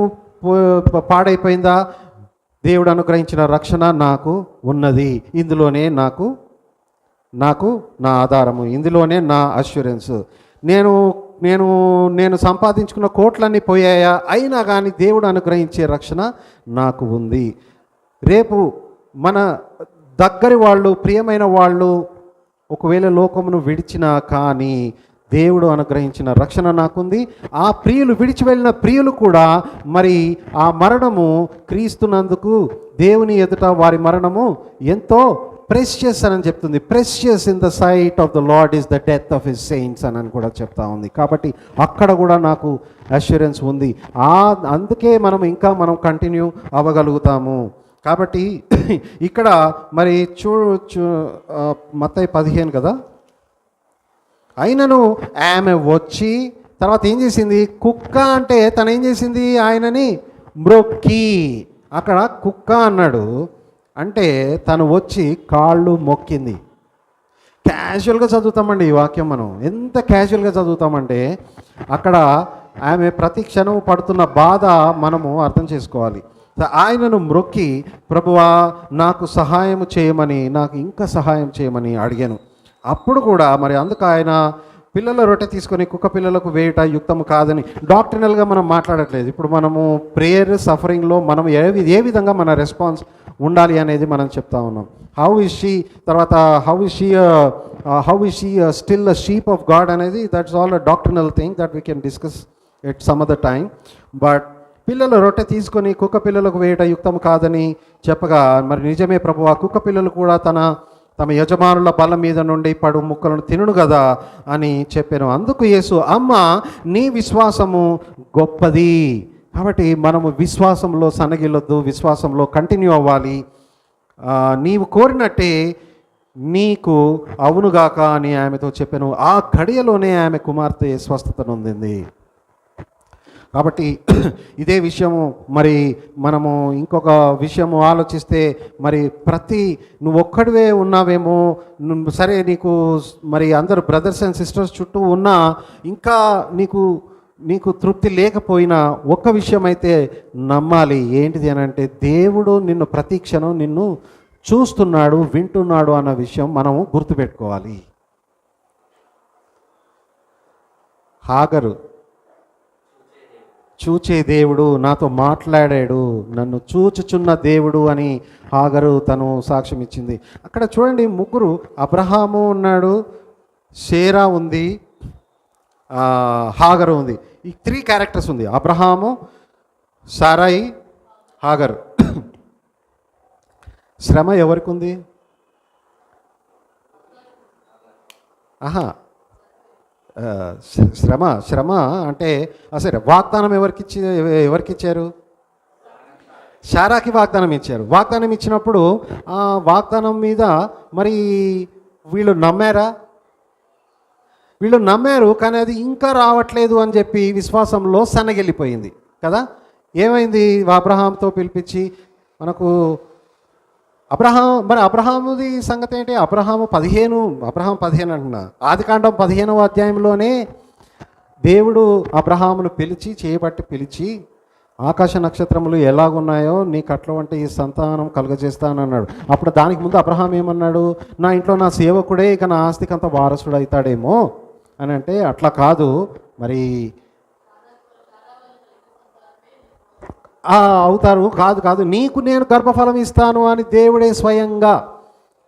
పాడైపోయిందా, దేవుడు అనుగ్రహించిన రక్షణ నాకు ఉన్నది, ఇందులోనే నాకు నా ఆధారము, ఇందులోనే నా అష్యూరెన్స్. నేను సంపాదించుకున్న కోట్లన్నీ పోయాయా, అయినా కానీ దేవుడు అనుగ్రహించే రక్షణ నాకు ఉంది. రేపు మన దగ్గరి వాళ్ళు, ప్రియమైన వాళ్ళు ఒకవేళ లోకమును విడిచినా కానీ దేవుడు అనుగ్రహించిన రక్షణ నాకుంది. ఆ ప్రియులు విడిచి వెళ్ళిన ప్రియులు కూడా మరి ఆ మరణము క్రీస్తునందుకు దేవుని ఎదుట వారి మరణము ఎంతో ప్రెషియస్ అని చెప్తుంది. Precious in the sight of the Lord is the death of his saints అని కూడా చెప్తా ఉంది. కాబట్టి అక్కడ కూడా నాకు అష్యూరెన్స్ ఉంది. అందుకే మనం కంటిన్యూ అవ్వగలుగుతాము. కాబట్టి ఇక్కడ మరి మత్తయి 15 కదా, అయినను ఆమె వచ్చి తర్వాత ఏం చేసింది? కుక్క అంటే తను ఏం చేసింది? ఆయనని మ్రొక్కి, అక్కడ కుక్క అన్నాడు అంటే తను వచ్చి కాళ్ళు మొక్కింది. క్యాజువల్గా చదువుతామండి ఈ వాక్యం. మనం ఎంత క్యాజువల్గా చదువుతామంటే అక్కడ ఆమె ప్రతి క్షణం పడుతున్న బాధ మనము అర్థం చేసుకోవాలి. ఆయనను మ్రొక్కి, ప్రభువా నాకు సహాయం చేయమని, నాకు ఇంకా సహాయం చేయమని అడిగాను. అప్పుడు కూడా మరి అందుకు ఆయన పిల్లల రొట్టె తీసుకొని కుక్క పిల్లలకు వేయుట యుక్తము కాదని డాక్టరినల్గా మనం మాట్లాడట్లేదు. ఇప్పుడు మనము ప్రేయర్ సఫరింగ్లో మనం ఏ విధంగా మన రెస్పాన్స్ ఉండాలి అనేది మనం చెప్తా ఉన్నాం. How is she still a sheep of God అనేది, that's all a doctrinal thing that we can discuss at some other time. But పిల్లల రొట్టె తీసుకొని కుక్క పిల్లలకు వేయట యుక్తం కాదని చెప్పగా, మరి నిజమే ప్రభువా, కుక్క పిల్లలు కూడా తమ యజమానుల బల్ల మీద నుండి పడు ముక్కలను తినును కదా అని చెప్పాను. అందుకు యేసు, అమ్మ నీ విశ్వాసము గొప్పది. కాబట్టి మనము విశ్వాసంలో సన్నగిల్లొద్దు, విశ్వాసంలో కంటిన్యూ అవ్వాలి. నీవు కోరినట్టే నీకు అవునుగాక అని ఆమెతో చెప్పాను. ఆ ఘడియలోనే ఆమె కుమార్తె స్వస్థత నొందింది. కాబట్టి ఇదే విషయము మరి మనము ఇంకొక విషయము ఆలోచిస్తే, మరి నువ్వు ఒక్కడివే ఉన్నావేమో, సరే నీకు మరి అందరు బ్రదర్స్ అండ్ సిస్టర్స్ చుట్టూ ఉన్నా ఇంకా నీకు తృప్తి లేకపోయినా ఒక్క విషయం అయితే నమ్మాలి. ఏంటిది అని అంటే, దేవుడు నిన్ను ప్రతి క్షణం నిన్ను చూస్తున్నాడు, వింటున్నాడు అన్న విషయం మనము గుర్తుపెట్టుకోవాలి. హాగరు చూచే దేవుడు నాతో మాట్లాడాడు, నన్ను చూచుచున్న దేవుడు అని హాగరు తను సాక్ష్యం ఇచ్చింది. అక్కడ చూడండి, ముగ్గురు, అబ్రహాము ఉన్నాడు, షేరా ఉంది, హాగరు ఉంది. ఈ 3 క్యారెక్టర్స్ ఉంది: అబ్రహాము, సారాయి, హాగరు. శ్రమ ఎవరికి ఉంది? శ్రమ అంటే అసలు వాగ్దానం ఎవరికిచ్చారు? శారాకి వాగ్దానం ఇచ్చారు. వాగ్దానం ఇచ్చినప్పుడు ఆ వాగ్దానం మీద మరి వీళ్ళు నమ్మారు, కానీ అది ఇంకా రావట్లేదు అని చెప్పి విశ్వాసంలో సన్నగిల్లిపోయింది కదా. ఏమైంది? అబ్రహాంతో పిలిపించి మనకు అబ్రహాముది సంగతి ఏంటి? అబ్రహాం 15 అంటున్నా. ఆదికాండం 15వ అధ్యాయంలోనే దేవుడు అబ్రహామును చేయబట్టి పిలిచి ఆకాశ నక్షత్రములు ఎలాగున్నాయో నీకు అట్ల వంటి ఈ సంతానం కలుగజేస్తానన్నాడు. అప్పుడు దానికి ముందు అబ్రహాం ఏమన్నాడు? నా ఇంట్లో నా సేవకుడే ఇక నా ఆస్తికి అంత వారసుడు అవుతాడేమో అని అంటే, అట్లా కాదు మరి అవుతారు కాదు కాదు నీకు నేను గర్భఫలం ఇస్తాను అని దేవుడే స్వయంగా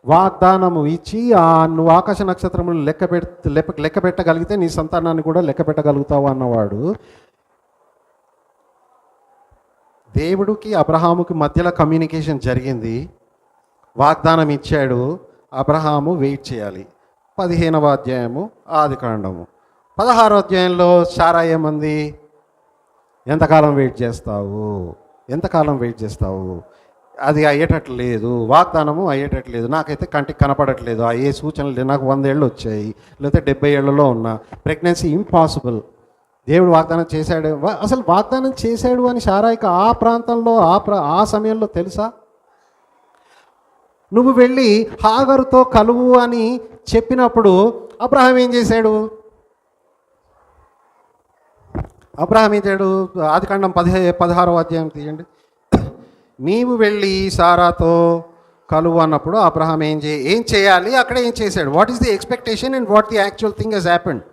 వాగ్దానము ఇచ్చి నువ్వు ఆకాశ నక్షత్రములు లెక్క పెట్టగలిగితే నీ సంతానాన్ని కూడా లెక్క పెట్టగలుగుతావు అన్నవాడు. దేవుడికి అబ్రహాముకి మధ్యలో కమ్యూనికేషన్ జరిగింది, వాగ్దానం ఇచ్చాడు. అబ్రహాము వెయిట్ చేయాలి. 15వ అధ్యాయము ఆదికాండము. 16వ అధ్యాయంలో శారా ఏమంది? ఎంతకాలం వెయిట్ చేస్తావు, ఎంతకాలం వెయిట్ చేస్తావు, అది అయ్యేటట్లు లేదు, వాగ్దానము అయ్యేటట్లు లేదు, నాకైతే కంటికి కనపడట్లేదు, ఏ సూచనలు లేదు, నాకు 100 ఏళ్ళు వచ్చాయి, లేకపోతే 70 ఏళ్లలో ఉన్నా, ప్రెగ్నెన్సీ ఇంపాసిబుల్. దేవుడు వాగ్దానం చేశాడు. అసలు వాగ్దానం చేశాడు అని శారాయికి ఆ ప్రాంతంలో ఆ సమయంలో తెలుసా? నువ్వు వెళ్ళి హాగరుతో కలువు అని చెప్పినప్పుడు అబ్రహాం ఏం చేశాడు? అబ్రహాం ఏం చేయడు? ఆదికాండం 16వ అధ్యాయం తీయండి. నీవు వెళ్ళి సారాతో కలువు అన్నప్పుడు అబ్రహాం ఏం చేయాలి, అక్కడ ఏం చేశాడు? What is the expectation and what the actual thing has happened?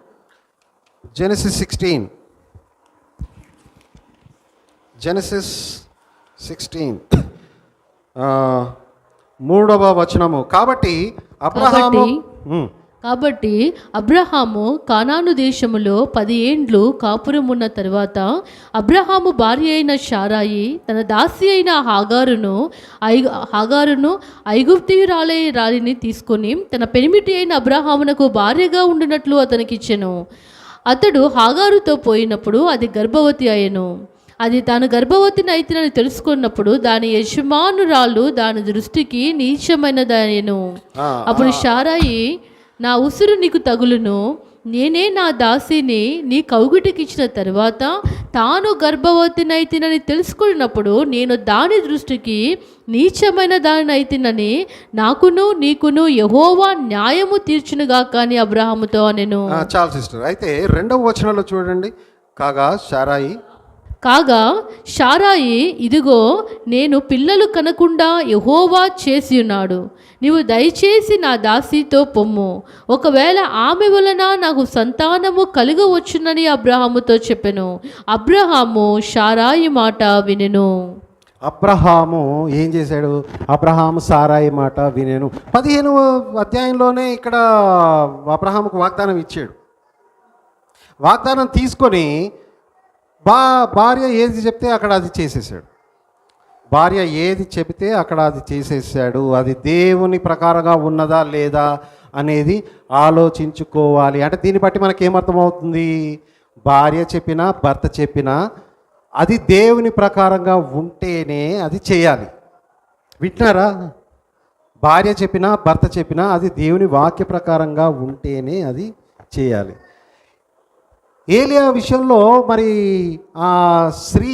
Genesis 16. 3వ వచనము. కాబట్టి అబ్రహాము కానాను దేశములో 10 ఏండ్లు కాపురం ఉన్న తరువాత అబ్రహాము భార్య అయిన శారాయి తన దాసి అయిన హాగారును ఐగుప్తీయురాలిని తీసుకొని తన పెనిమిటి అయిన అబ్రహామునకు భార్యగా ఉండినట్లు అతనికిచ్చెను. అతడు హాగారుతో పోయినప్పుడు అది గర్భవతి అయ్యెను. అది తాను గర్భవతిని అయితేనని తెలుసుకున్నప్పుడు దాని యజమానురాలు దాని దృష్టికి నీచమైనదయ్యెను. అప్పుడు శారాయి, నా ఉసురు నీకు తగులును, నేనే నా దాసిని నీ కౌగిటికిచ్చిన తరువాత తాను గర్భవతినైతినని తెలుసుకున్నప్పుడు నేను దాని దృష్టికి నీచమైన దానినైతినని నాకును నీకును యెహోవా న్యాయము తీర్చునుగా కానీ అబ్రహాముతో అనెను. చాలు సిస్టర్. అయితే 2వ వచనంలో చూడండి. కాగా శారాయి, ఇదిగో నేను పిల్లలు కనకుండా యెహోవా చేసి ఉన్నాడు, నీవు దయచేసి నా దాసితో పొమ్ము, ఒకవేళ ఆమె వలన నాకు సంతానము కలుగవచ్చునని అబ్రహాముతో చెప్పెను. అబ్రహాము శారాయి మాట వినెను. అబ్రహాము ఏం చేశాడు? అబ్రహాము సారాయి మాట వినెను. 15వ అధ్యాయంలోనే ఇక్కడ అబ్రహాముకు వాగ్దానం ఇచ్చాడు. వాగ్దానం తీసుకొని భార్య ఏది చెప్తే అక్కడ అది చేసేసాడు. భార్య ఏది చెబితే అక్కడ అది చేసేసాడు. అది దేవుని ప్రకారంగా ఉన్నదా లేదా అనేది ఆలోచించుకోవాలి. అంటే దీన్ని బట్టి మనకేమర్థమవుతుంది? భార్య చెప్పినా భర్త చెప్పినా అది దేవుని ప్రకారంగా ఉంటేనే అది చేయాలి. వింటున్నారా? భార్య చెప్పినా భర్త చెప్పినా అది దేవుని వాక్య ప్రకారంగా ఉంటేనే అది చేయాలి. ఏలియా విషయంలో మరి ఆ స్త్రీ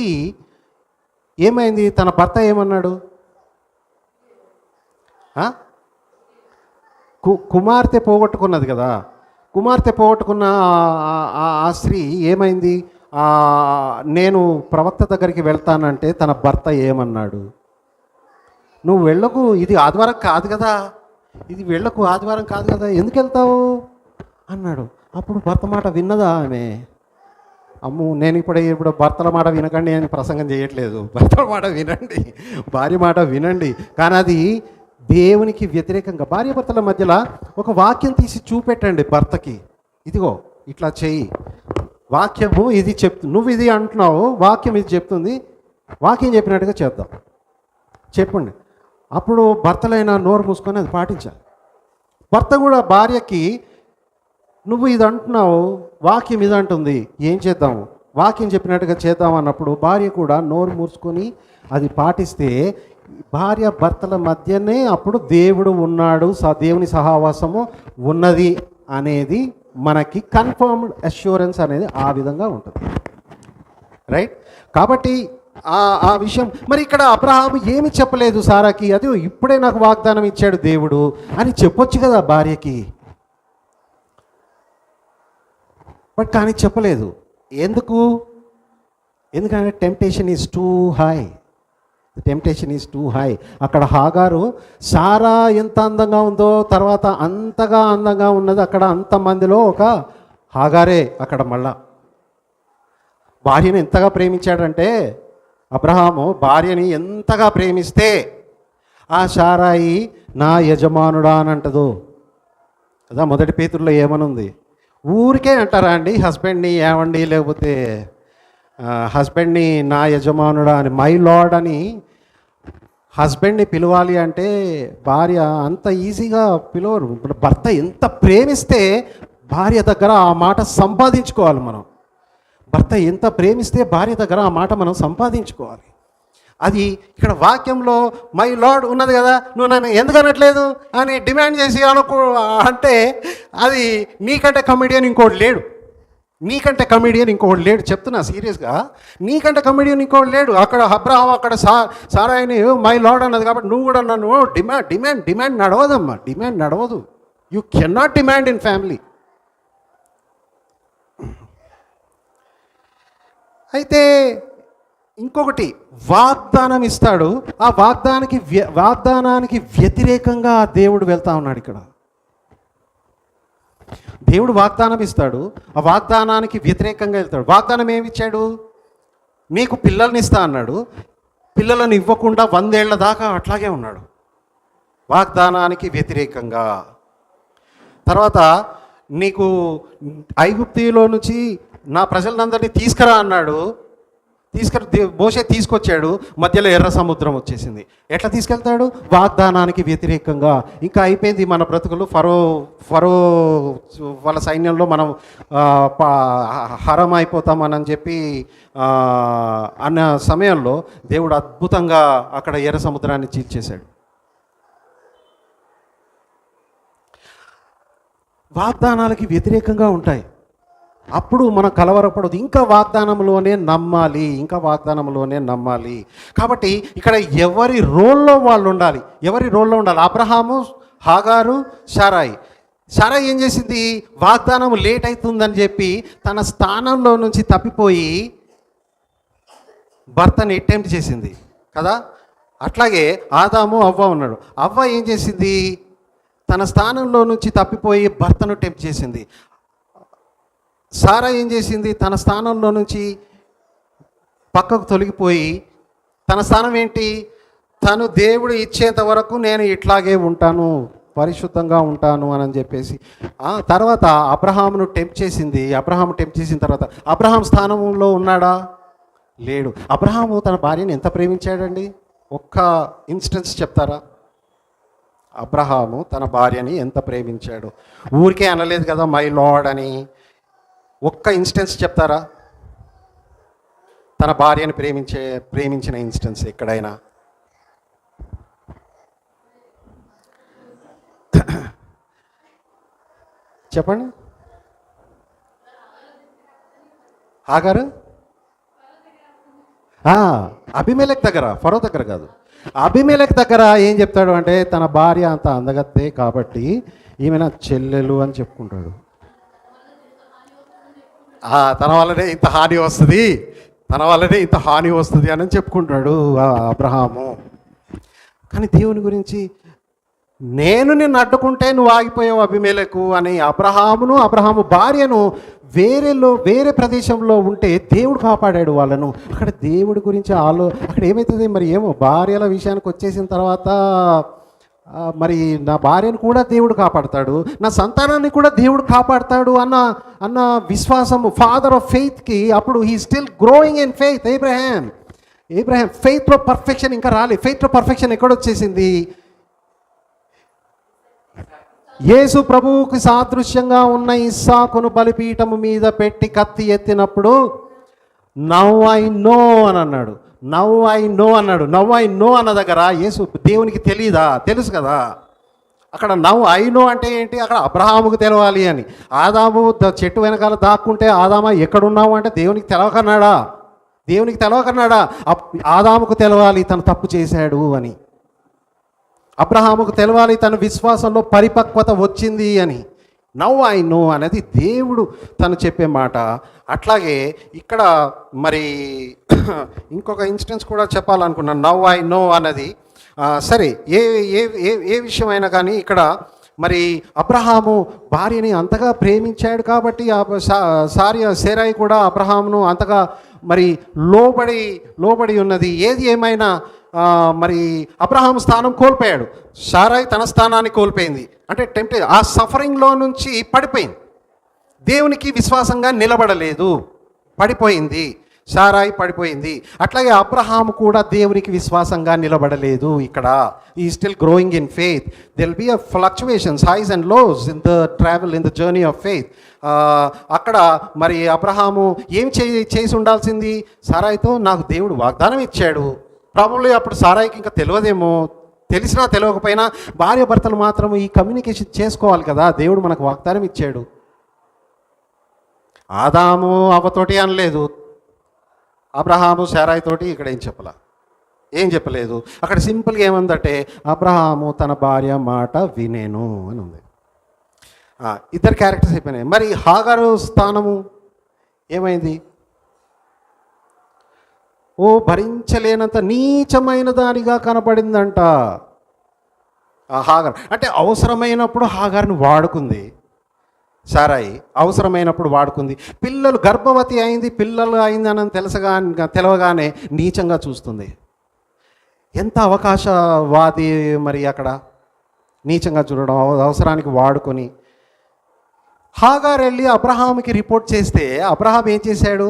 ఏమైంది? తన భర్త ఏమన్నాడు? కుమార్తె పోగొట్టుకున్నది కదా. కుమార్తె పోగొట్టుకున్న ఆ స్త్రీ ఏమైంది? నేను ప్రవక్త దగ్గరికి వెళ్తానంటే తన భర్త ఏమన్నాడు? నువ్వు వెళ్ళకు, ఇది ఆదివారం కాదు కదా, ఇది వెళ్ళకు, ఆదివారం కాదు కదా, ఎందుకు వెళ్తావు అన్నాడు. అప్పుడు భర్త మాట విన్నదా ఆమె? అమ్ము, నేను ఇప్పుడు భర్తల మాట వినకండి అని ప్రసంగం చేయట్లేదు. భర్తల మాట వినండి, భార్య మాట వినండి. కానీ అది దేవునికి వ్యతిరేకంగా. భార్య భర్తల మధ్యలో ఒక వాక్యం తీసి చూపెట్టండి భర్తకి, ఇదిగో ఇట్లా చెయ్యి, వాక్యము ఇది నువ్వు ఇది అంటున్నావు, వాక్యం ఇది చెప్తుంది, వాక్యం చెప్పినట్టుగా చేద్దాం, చెప్పండి. అప్పుడు భర్తలైనా నోరు మూసుకొని అది పాటించాలి. భర్త కూడా భార్యకి, నువ్వు ఇది అంటున్నావు, వాక్యం ఇది అంటుంది, ఏం చేద్దాము, వాక్యం చెప్పినట్టుగా చేద్దాం అన్నప్పుడు భార్య కూడా నోరు మూసుకొని అది పాటిస్తే భార్య భర్తల మధ్యనే అప్పుడు దేవుడు ఉన్నాడు, దేవుని సహవాసము ఉన్నది అనేది మనకి కన్ఫర్మ్డ్ అష్యూరెన్స్ అనేది ఆ విధంగా ఉంటుంది. రైట్? కాబట్టి ఆ విషయం మరి ఇక్కడ అబ్రహాము ఏమి చెప్పలేదు సారాకి, అది ఇప్పుడే నాకు వాగ్దానం ఇచ్చాడు దేవుడు అని చెప్పొచ్చు కదా భార్యకి. బట్ కానీ చెప్పలేదు. ఎందుకు? ఎందుకంటే temptation is two high. Temptation is two high. అక్కడ హాగారు సారా ఎంత అందంగా ఉందో తర్వాత అంతగా అందంగా ఉన్నది అక్కడ అంతమందిలో ఒక హాగారే. అక్కడ మళ్ళా భార్యను ఎంతగా ప్రేమించాడంటే అబ్రహాము భార్యని ఎంతగా ప్రేమిస్తే ఆ సారాయి నా యజమానుడా అని అంటదు కదా. మొదటి పేతుల్లో ఏమనుంది? ఊరికే అంటారా అండి హస్బెండ్ని ఏమండి, లేకపోతే హస్బెండ్ని నా యజమానుడా అని, మై లార్డ్ అని హస్బెండ్ని పిలవాలి అంటే భార్య అంత ఈజీగా పిలవరు. ఇప్పుడు భర్త ఎంత ప్రేమిస్తే భార్య దగ్గర ఆ మాట సంపాదించుకోవాలి మనం. భర్త ఎంత ప్రేమిస్తే భార్య దగ్గర ఆ మాట మనం సంపాదించుకోవాలి. అది ఇక్కడ వాక్యంలో మై లార్డ్ ఉన్నది కదా, నువ్వు నన్ను ఎందుకు అనట్లేదు అని డిమాండ్ చేసి అంటే అది నీకంటే కమెడియన్ ఇంకోటి లేడు. నీకంటే కమెడియన్ ఇంకోటి లేడు. చెప్తున్నా సీరియస్గా, నీకంటే కమెడియన్ ఇంకోటి లేడు. అక్కడ అబ్రహాం అక్కడ సారాయిని మై లార్డ్ అన్నది కాబట్టి నువ్వు కూడా నన్ను డిమాండ్ నడవదమ్మా. డిమాండ్ నడవదు. You cannot demand in family. అయితే ఇంకొకటి వాగ్దానం ఇస్తాడు. ఆ వాగ్దానానికి వ్యతిరేకంగా దేవుడు వెళ్తా ఉన్నాడు. ఇక్కడ దేవుడు వాగ్దానం ఇస్తాడు, ఆ వాగ్దానానికి వ్యతిరేకంగా వెళ్తాడు. వాగ్దానం ఏమి ఇచ్చాడు? మీకు పిల్లల్ని ఇస్తా అన్నాడు. పిల్లలను ఇవ్వకుండా 100 ఏళ్ల దాకా అట్లాగే ఉన్నాడు వాగ్దానానికి వ్యతిరేకంగా. తర్వాత నీకు ఐగుప్తులో నుంచి నా ప్రజలందరినీ తీసుకురా అన్నాడు. మోషే తీసుకొచ్చాడు. మధ్యలో ఎర్ర సముద్రం వచ్చేసింది. ఎట్లా తీసుకెళ్తాడు? వాగ్దానానికి వ్యతిరేకంగా. ఇంకా అయిపోయింది మన బ్రతుకులు. ఫరో వాళ్ళ సైన్యంలో మనం హరం అయిపోతామని చెప్పి అన్న సమయంలో దేవుడు అద్భుతంగా అక్కడ ఎర్ర సముద్రాన్ని చీల్చేశాడు. వాగ్దానాలకి వ్యతిరేకంగా ఉంటాయి. అప్పుడు మనం కలవరపడదు. ఇంకా వాగ్దానంలోనే నమ్మాలి. కాబట్టి ఇక్కడ ఎవరి రోల్లో వాళ్ళు ఉండాలి. అబ్రహాము, హాగారు, సారాయి ఏం చేసింది? వాగ్దానం లేట్ అవుతుందని చెప్పి తన స్థానంలో నుంచి తప్పిపోయి భర్తని అటెంప్ట్ చేసింది కదా. అట్లాగే ఆదాము, అవ్వ ఉన్నాడు. అవ్వ ఏం చేసింది? తన స్థానంలో నుంచి తప్పిపోయి భర్తను టెంప్ట్ చేసింది. సారా ఏం చేసింది? తన స్థానంలో నుంచి పక్కకు తొలగిపోయి, తన స్థానం ఏంటి? తను దేవుడు ఇచ్చేంత వరకు నేను ఇట్లాగే ఉంటాను, పరిశుద్ధంగా ఉంటాను అని చెప్పేసి తర్వాత అబ్రహామును టెంప్ట్ చేసింది. అబ్రహాము టెంప్ట్ చేసిన తర్వాత అబ్రహాం స్థానంలో ఉన్నాడా? లేడు. అబ్రహాము తన భార్యను ఎంత ప్రేమించాడండి? ఒక్క ఇన్స్టెన్స్ చెప్తారా? అబ్రహాము తన భార్యని ఎంత ప్రేమించాడు? ఊరికే అనలేదు కదా మై లార్డ్ అని. ఒక్క ఇన్స్టెన్స్ చెప్తారా? తన భార్యను ప్రేమించిన ఇన్స్టెన్స్ ఎక్కడైనా? చెప్పండి. హాగారు అబీమెలెకు దగ్గర, ఫరో దగ్గర కాదు, అబీమెలెకు దగ్గర ఏం చెప్తాడు అంటే తన భార్య అంత అందగత్తే కాబట్టి ఈమె నా చెల్లెలు అని చెప్పుకుంటాడు. తన వల్లనే ఇంత హాని వస్తుంది అని చెప్పుకుంటాడు అబ్రహాము. కానీ దేవుని గురించి నేను నిన్ను అడ్డుకుంటే నువ్వు ఆగిపోయావు అబీమెలెకు అని అబ్రహాము భార్యను వేరే ప్రదేశంలో ఉంటే దేవుడు కాపాడాడు వాళ్ళను. అక్కడ దేవుడి గురించి అక్కడ ఏమవుతుంది మరి ఏమో. భార్యల విషయానికి వచ్చేసిన తర్వాత మరి నా భార్యను కూడా దేవుడు కాపాడతాడు, నా సంతానాన్ని కూడా దేవుడు కాపాడతాడు అన్న విశ్వాసము ఫాదర్ ఆఫ్ ఫెయిత్కి. అప్పుడు he still growing in faith. Abraham ఫెయిత్లో పర్ఫెక్షన్ ఇంకా రాలేదు. ఫెయిత్లో పర్ఫెక్షన్ ఎక్కడొచ్చేసింది? యేసు ప్రభువుకి సాదృశ్యంగా ఉన్న ఇస్సాకును బలిపీఠము మీద పెట్టి కత్తి ఎత్తినప్పుడు నౌ ఐ నో అని అన్నాడు. నవ్ ఐ నో అన్న దగ్గర యేసు దేవునికి తెలియదా? తెలుసు కదా. అక్కడ నవ్ ఐ నో అంటే ఏంటి? అక్కడ అబ్రహాముకు తెలవాలి అని. ఆదాము చెట్టు వెనకాల దాక్కుంటే ఆదామా ఎక్కడున్నావు అంటే దేవునికి తెలవకన్నాడా? ఆదాముకు తెలవాలి తను తప్పు చేశాడు అని. అబ్రహాముకు తెలవాలి తన విశ్వాసంలో పరిపక్వత వచ్చింది అని. నవ్ ఐ నో అనేది దేవుడు తను చెప్పే మాట. అట్లాగే ఇక్కడ మరి ఇంకొక ఇన్స్టెన్స్ కూడా చెప్పాలనుకున్నాను. నవ్ ఐ నో అన్నది సరే ఏ ఏ ఏ ఏ విషయమైనా కానీ ఇక్కడ మరి అబ్రహాము భార్యని అంతగా ప్రేమించాడు కాబట్టి సేరాయి కూడా అబ్రహామును అంతగా మరి లోబడి ఉన్నది. ఏది ఏమైనా మరి అబ్రహాం స్థానం కోల్పోయాడు, సారాయి తన స్థానాన్ని కోల్పోయింది. అంటే ఆ సఫరింగ్లో నుంచి పడిపోయింది, దేవునికి విశ్వాసంగా నిలబడలేదు, పడిపోయింది, సారాయి పడిపోయింది. అట్లాగే అబ్రహాము కూడా దేవునికి విశ్వాసంగా నిలబడలేదు. ఇక్కడ ఈ still growing in faith. There will be a fluctuations, highs and lows in the travel in the journey of faith. అక్కడ మరి అబ్రహాము ఏం చేసి ఉండాల్సింది? సారాయితో నాకు దేవుడు వాగ్దానం ఇచ్చాడు. ప్రాబబ్లీ అప్పుడు సారాయికి ఇంకా తెలియదేమో, తెలిసినా తెలియకపోయినా భార్య భర్తలు మాత్రం ఈ కమ్యూనికేషన్ చేసుకోవాలి కదా. దేవుడు మనకు వాగ్దానం ఇచ్చాడు. ఆదాము అవ్వతోటి అనలేదు, అబ్రహాము సారాయితోటి ఇక్కడ ఏం చెప్పలేదు. అక్కడ సింపుల్గా ఏముందంటే అబ్రహాము తన భార్య మాట వినేను అని ఉంది. ఇద్దరు క్యారెక్టర్స్ అయిపోయినాయి. మరి హాగారు స్థానము ఏమైంది? భరించలేనంత నీచమైన దానిగా కనపడిందంట ఆ హాగారు. అంటే అవసరమైనప్పుడు హాగారుని వాడుకుంది సారాయి, అవసరమైనప్పుడు వాడుకుంది. గర్భవతి అయింది, పిల్లలు అయిందని తెలవగానే నీచంగా చూస్తుంది. ఎంత అవకాశవాది మరి అక్కడ నీచంగా చూడడం, అవసరానికి వాడుకొని. హాగారు వెళ్ళి అబ్రహాముకి రిపోర్ట్ చేస్తే అబ్రహాం ఏం చేశాడు?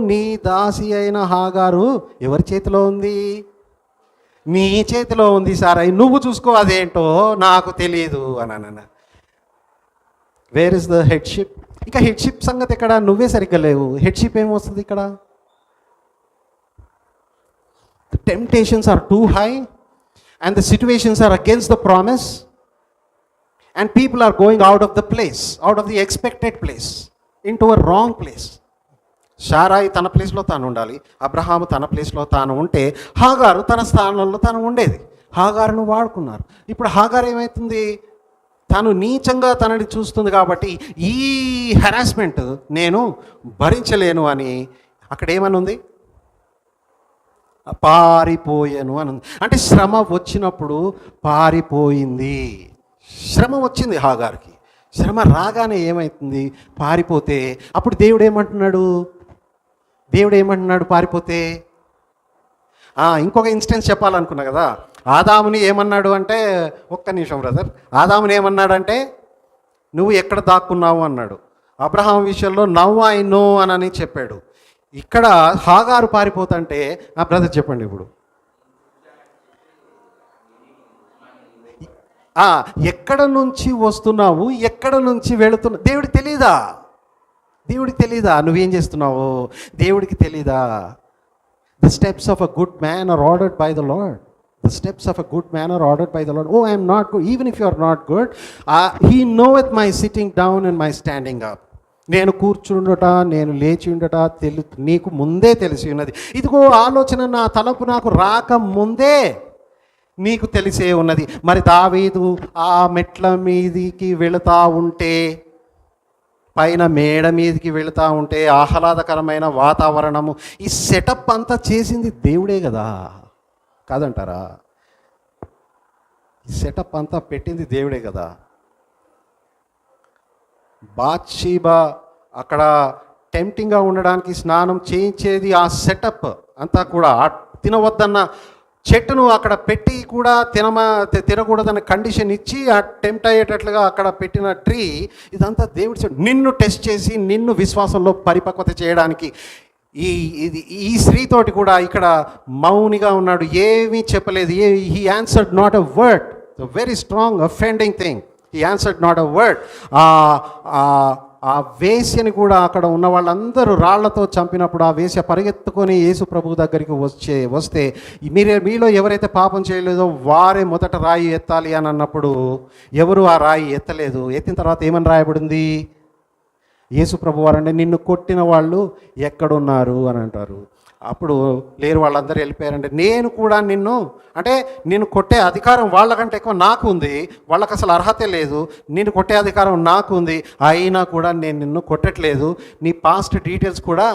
నీ దాసి అయిన హాగారు ఎవరి చేతిలో ఉంది? నీ చేతిలో ఉంది సారాయి, నువ్వు చూసుకో, అదేంటో నాకు తెలియదు అని. Where is the headship? ఇంకా హెడ్షిప్ సంగతి ఇక్కడ నువ్వే సరిగ్గా లేవు. హెడ్షిప్ ఏమొస్తుంది ఇక్కడ? The temptations are too high and the situations are against the promise and people are going out of the place, out of the expected place into a wrong place. సారాయి తన ప్లేస్లో తాను ఉండాలి, అబ్రహాము తన ప్లేస్లో తాను ఉంటే హాగారు తన స్థానంలో తాను ఉండేది. హాగారును వాడుకున్నారు. ఇప్పుడు హాగారు ఏమవుతుంది? తాను నీచంగా తనని చూస్తుంది కాబట్టి ఈ హెరాస్మెంట్ నేను భరించలేను అని అక్కడ ఏమని ఉంది? పారిపోయాను అని ఉంది. అంటే శ్రమ వచ్చినప్పుడు పారిపోయింది. శ్రమ వచ్చింది హాగార్కి. శ్రమ రాగానే ఏమవుతుంది? పారిపోతే అప్పుడు దేవుడు ఏమంటున్నాడు పారిపోతే? ఇంకొక ఇన్స్టెన్స్ చెప్పాలనుకున్నా కదా. ఆదాముని ఏమన్నాడు అంటే, ఒక్క నిమిషం బ్రదర్, ఆదాముని ఏమన్నాడంటే నువ్వు ఎక్కడ దాక్కున్నావు అన్నాడు. అబ్రహాం విషయంలో నవ్ ఐ నో అని చెప్పాడు. ఇక్కడ హాగారు పారిపోతుంటే బ్రదర్ చెప్పండి ఇప్పుడు ఎక్కడ నుంచి వస్తున్నావు, ఎక్కడ నుంచి వెళుతున్నావు దేవుడికి తెలీదా? నువ్వేం చేస్తున్నావు దేవుడికి తెలీదా? The steps of a good man are ordered by the Lord. The steps of a good man are ordered by the Lord. I am not good. Even if you are not good, He knoweth my sitting down and my standing up. నేను కూర్చుండుట, నేను లేచి ఉండట నీకు ముందే తెలిసి ఉన్నది. ఇదిగో ఆలోచన నా తలపు నాకు రాక ముందే నీకు తెలిసే ఉన్నది. మరి దావీదు ఆ మెట్ల మీదికి వెళుతూ ఉంటే, పైన మేడ మీదకి వెళుతూ ఉంటే ఆహ్లాదకరమైన వాతావరణము, ఈ సెటప్ అంతా చేసింది దేవుడే కదా, కాదంటారా? ఈ సెటప్ అంతా పెట్టింది దేవుడే కదా. బాత్షీబా అక్కడ టెంప్టింగ్గా ఉండడానికి స్నానం చేయించేది ఆ సెటప్ అంతా కూడా. తినవద్దన్న చెట్టును అక్కడ పెట్టి కూడా తినకూడదన్న కండిషన్ ఇచ్చి ఆ టెంప్ట్ అయ్యేటట్లుగా అక్కడ పెట్టిన ట్రీ, ఇదంతా దేవుడి నిన్ను టెస్ట్ చేసి నిన్ను విశ్వాసంలో పరిపక్వత చేయడానికి. ఈ స్త్రీతోటి కూడా ఇక్కడ మౌనిగా ఉన్నాడు, ఏమీ చెప్పలేదు. He answered not a word. Very strong offending thing. He answered not a word. ఆ వేశ్యని కూడా అక్కడ ఉన్న వాళ్ళందరూ రాళ్లతో చంపినప్పుడు ఆ వేశ్య పరిగెత్తుకొని యేసు ప్రభు దగ్గరికి వస్తే మీలో ఎవరైతే పాపం చేయలేదో వారే మొదట రాయి ఎత్తాలి అని అన్నప్పుడు ఎవరు ఆ రాయి ఎత్తలేదు. ఎత్తిన తర్వాత ఏమని రాయబడింది? యేసు ప్రభు వారంటే నిన్ను కొట్టిన వాళ్ళు ఎక్కడున్నారు అని అంటారు. అప్పుడు లేరు, వాళ్ళందరూ వెళ్ళిపోయారంటే నేను కూడా నిన్ను కొట్టే అధికారం వాళ్ళకంటే ఎక్కువ నాకు ఉంది, వాళ్ళకి అసలు అర్హతే లేదు, నిన్ను కొట్టే అధికారం నాకు ఉంది, అయినా కూడా నేను నిన్ను కొట్టట్లేదు, నీ పాస్ట్ డీటెయిల్స్ కూడా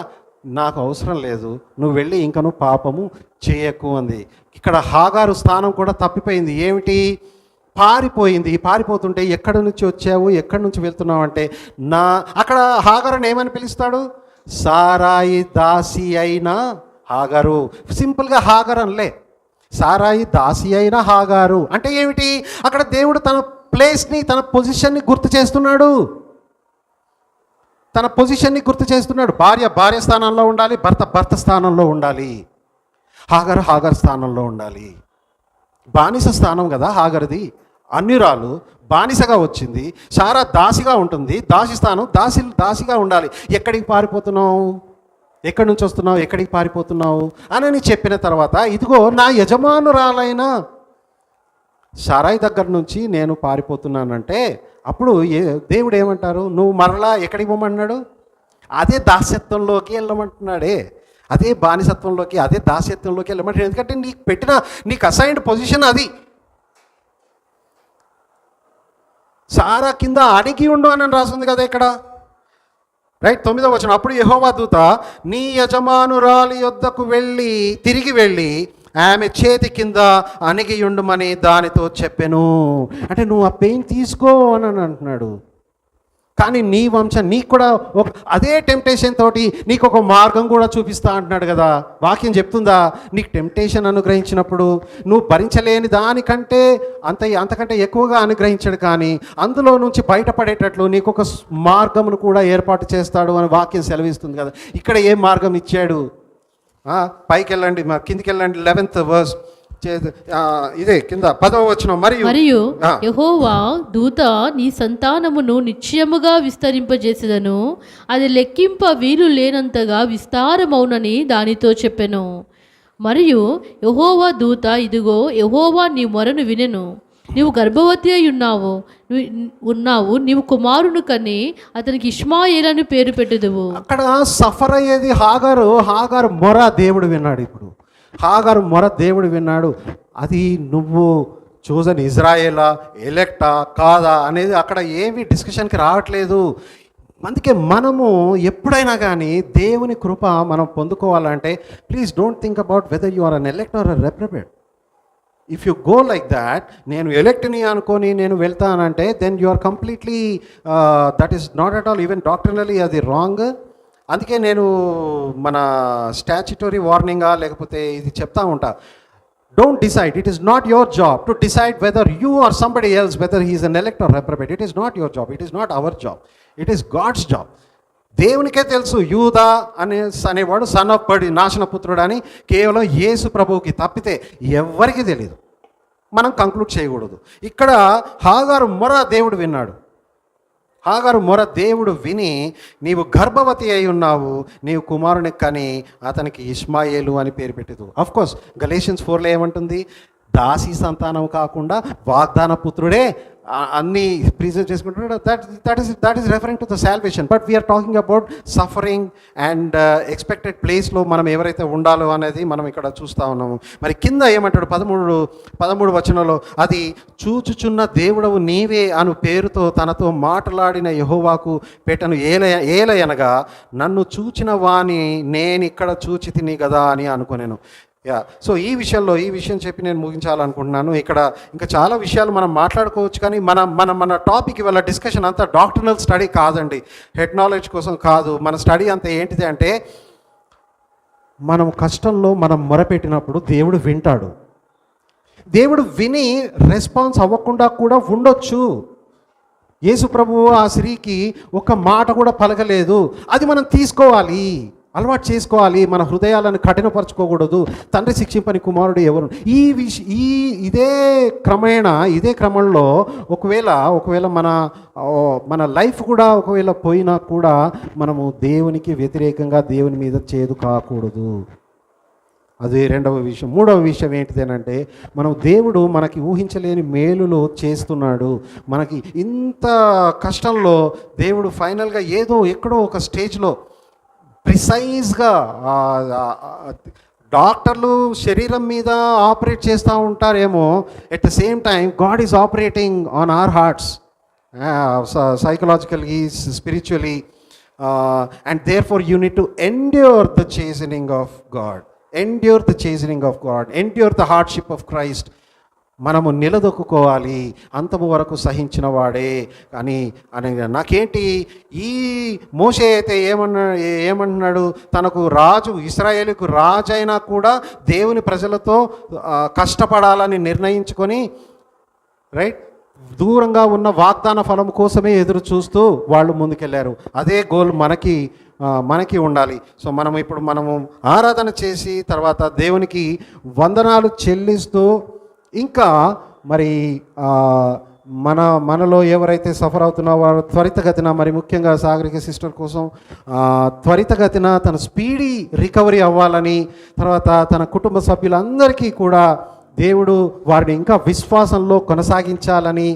నాకు అవసరం లేదు, నువ్వు వెళ్ళి ఇంకా నువ్వు పాపము చేయకు అంది. ఇక్కడ హాగారు స్థానం కూడా తప్పిపోయింది. ఏమిటి? పారిపోయింది. పారిపోతుంటే ఎక్కడి నుంచి వచ్చావు, ఎక్కడి నుంచి వెళ్తున్నావు అంటే అక్కడ హాగారుని ఏమని పిలుస్తాడు? సారాయి దాసి అయిన హాగారు. సింపుల్గా హాగారు అనలే, సారాయి దాసి అయిన హాగారు అంటే ఏమిటి? అక్కడ దేవుడు తన ప్లేస్ని, తన పొజిషన్ని గుర్తు చేస్తున్నాడు. తన పొజిషన్ని గుర్తు చేస్తున్నాడు. భార్య స్థానంలో ఉండాలి, భర్త స్థానంలో ఉండాలి, హాగారు స్థానంలో ఉండాలి. బానిస స్థానం కదా హాగర్ది, అన్యురాలు బానిసగా వచ్చింది, సారా దాసిగా ఉంటుంది, దాసి స్థానం దాసిగా ఉండాలి. ఎక్కడికి పారిపోతున్నావు, ఎక్కడి నుంచి వస్తున్నావు, ఎక్కడికి పారిపోతున్నావు అని చెప్పిన తర్వాత, ఇదిగో నా యజమానురాలైన సారాయి దగ్గర నుంచి నేను పారిపోతున్నానంటే అప్పుడు దేవుడు ఏమంటారు? నువ్వు మరలా ఎక్కడికి పోమన్నాడు? అదే దాస్యత్వంలోకి వెళ్ళమంటున్నాడే, అదే బానిసత్వంలోకి, అదే దాస్యత్వంలోకి వెళ్ళమంటాడు. ఎందుకంటే నీకు అసైన్డ్ పొజిషన్ అది. సారా కింద అడిగి ఉండు అని రాస్తుంది కదా ఇక్కడ, రైట్? 9వ వచనం, అప్పుడు యెహోవా దూత నీ యజమానురాలి యొద్దకు తిరిగి వెళ్ళి ఆమె చేతి కింద అణిగియుండుమని దానితో చెప్పెను. అంటే నువ్వు ఆ పెయిన్ తీసుకో అని అంటున్నాడు. కానీ నీ వంశం నీకు కూడా అదే టెంప్టేషన్ తోటి నీకు ఒక మార్గం కూడా చూపిస్తా అంటున్నాడు కదా. వాక్యం చెప్తుందా? నీకు టెంప్టేషన్ అనుగ్రహించినప్పుడు నువ్వు భరించలేని దానికంటే అంతకంటే ఎక్కువగా అనుగ్రహించాడు, కానీ అందులో నుంచి బయటపడేటట్లు నీకు ఒక మార్గమును కూడా ఏర్పాటు చేస్తాడు అని వాక్యం సెలవిస్తుంది కదా. ఇక్కడ ఏ మార్గం ఇచ్చాడు? పైకి వెళ్ళండి, కిందికి వెళ్ళండి, 11th verse, ఇదే కింద 10వ వచనం. మరియు యెహోవా దూత నీ సంతానమును నిశ్చయముగా విస్తరింపజేసేదను, అది లెక్కింప వీలు లేనంతగా విస్తారమౌనని దానితో చెప్పెను. మరియు యెహోవా దూత, ఇదిగో యెహోవా నీ మొరను వినెను, నీవు గర్భవతి అయి ఉన్నావు, నీవు కుమారుని కని అతనికి ఇష్మాయేలని పేరు పెట్టుదువు. అక్కడ సఫర్ అయ్యేది హాగారు మొర దేవుడు విన్నాడు. ఇప్పుడు హాగారు మొర దేవుడు విన్నాడు. అది నువ్వు చూజన్ ఇజ్రాయేలా, ఎలెక్టా కాదా అనేది అక్కడ ఏమీ డిస్కషన్కి రావట్లేదు. అందుకే మనము ఎప్పుడైనా కానీ దేవుని కృప మనం పొందుకోవాలంటే please don't think about whether you are an elect or a reprobate. If you go like that, నేను ఎలెక్ట్ని అనుకొని నేను వెళ్తానంటే then you are completely that is not at all even doctrinally అది రాంగ్. అందుకే నేను మన స్టాచ్యుటరీ వార్నింగా లేకపోతే ఇది చెప్తా ఉంటా, don't decide, it is not your job to decide whether you are somebody else, whether he is an elect or reprobate. It is not your job, it is not our job, it is God's job. దేవునికే తెలుసు యూదా అనేవాడు son of బడి, నాశనపుత్రుడు అని కేవలం యేసు ప్రభువుకి తప్పితే ఎవ్వరికీ తెలియదు. మనం కంక్లూడ్ చేయకూడదు. ఇక్కడ హాగారు మొర దేవుడు విన్నాడు. హాగారు మొర దేవుడు విని, నీవు గర్భవతి అయి ఉన్నావు, నీవు కుమారుని కని అతనికి ఇష్మాయేలు అని పేరు పెట్టదు. ఆఫ్ కోర్స్ గలేషియన్స్ 4లో ఏమంటుంది? దాసి సంతానం కాకుండా వాగ్దాన పుత్రుడే అన్ని ప్రిజర్వ్ చేసుకుంటున్నాడు. That is referring to the salvation. But we are talking about suffering and expected ప్లేస్లో మనం ఎవరైతే ఉండాలో అనేది మనం ఇక్కడ చూస్తూ ఉన్నాము. మరి కింద ఏమంటాడు 13 వచనంలో, అది చూచుచున్న దేవుడవు నీవే అను పేరుతో తనతో మాట్లాడిన యెహోవాకు పెట్టను ఏలయనగా నన్ను చూచిన వాణి నేను ఇక్కడ చూచి తిని కదా అని అనుకునేను. సో ఈ విషయం చెప్పి నేను ముగించాలనుకుంటున్నాను. ఇక్కడ ఇంకా చాలా విషయాలు మనం మాట్లాడుకోవచ్చు, కానీ మన టాపిక్ ఇవాళ డిస్కషన్ అంతా డాక్టర్నల్ స్టడీ కాదండి, హెడ్ నాలెడ్జ్ కోసం కాదు. మన స్టడీ అంతా ఏంటిది అంటే, మనం కష్టంలో మనం మొరపెట్టినప్పుడు దేవుడు వింటాడు. దేవుడు విని రెస్పాన్స్ అవ్వకుండా కూడా ఉండొచ్చు. యేసు ప్రభువు ఆ స్త్రీకి ఒక మాట కూడా పలకలేదు. అది మనం తీసుకోవాలి, అలవాటు చేసుకోవాలి. మన హృదయాలను కఠినపరచుకోకూడదు. తండ్రి శిక్షింపని కుమారుడు ఎవరు? ఇదే క్రమంలో ఒకవేళ మన లైఫ్ కూడా ఒకవేళ పోయినా కూడా మనము దేవునికి వ్యతిరేకంగా దేవుని మీద చేదు కాకూడదు. అది 2వ విషయం. 3వ విషయం ఏంటిదేనంటే, దేవుడు మనకి ఊహించలేని మేలులు చేస్తున్నాడు. మనకి ఇంత కష్టంలో దేవుడు ఫైనల్గా ఎక్కడో ఒక స్టేజ్లో ప్రిసైజ్గా డాక్టర్లు శరీరం మీద ఆపరేట్ చేస్తూ ఉంటారేమో, at the same time God is operating on our hearts, psychologically, spiritually, and therefore you need to endure the chastening of God, endure the chastening of God, endure the hardship of Christ. మనము నిలదొక్కుకోవాలి, అంతము వరకు సహించిన వాడే అని నాకేంటి ఈ మోషే అయితే ఏమంటున్నాడు, తనకు రాజు, ఇశ్రాయేలుకు రాజు అయినా కూడా దేవుని ప్రజలతో కష్టపడాలని నిర్ణయించుకొని, రైట్, దూరంగా ఉన్న వాగ్దాన ఫలం కోసమే ఎదురు చూస్తూ వాళ్ళు ముందుకెళ్ళారు. అదే గోల్ మనకి ఉండాలి. సో మనము ఆరాధన చేసి తర్వాత దేవునికి వందనాలు చెల్లిస్తూ, ఇంకా మరి మనలో ఎవరైతే సఫర్ అవుతున్నారో వారు త్వరితగతిన, మరి ముఖ్యంగా సాగరిక సిస్టర్ కోసం త్వరితగతిన తన స్పీడీ రికవరీ అవ్వాలని, తర్వాత తన కుటుంబ సభ్యులందరికీ కూడా దేవుడు వారిని ఇంకా విశ్వాసంలో కొనసాగించాలని,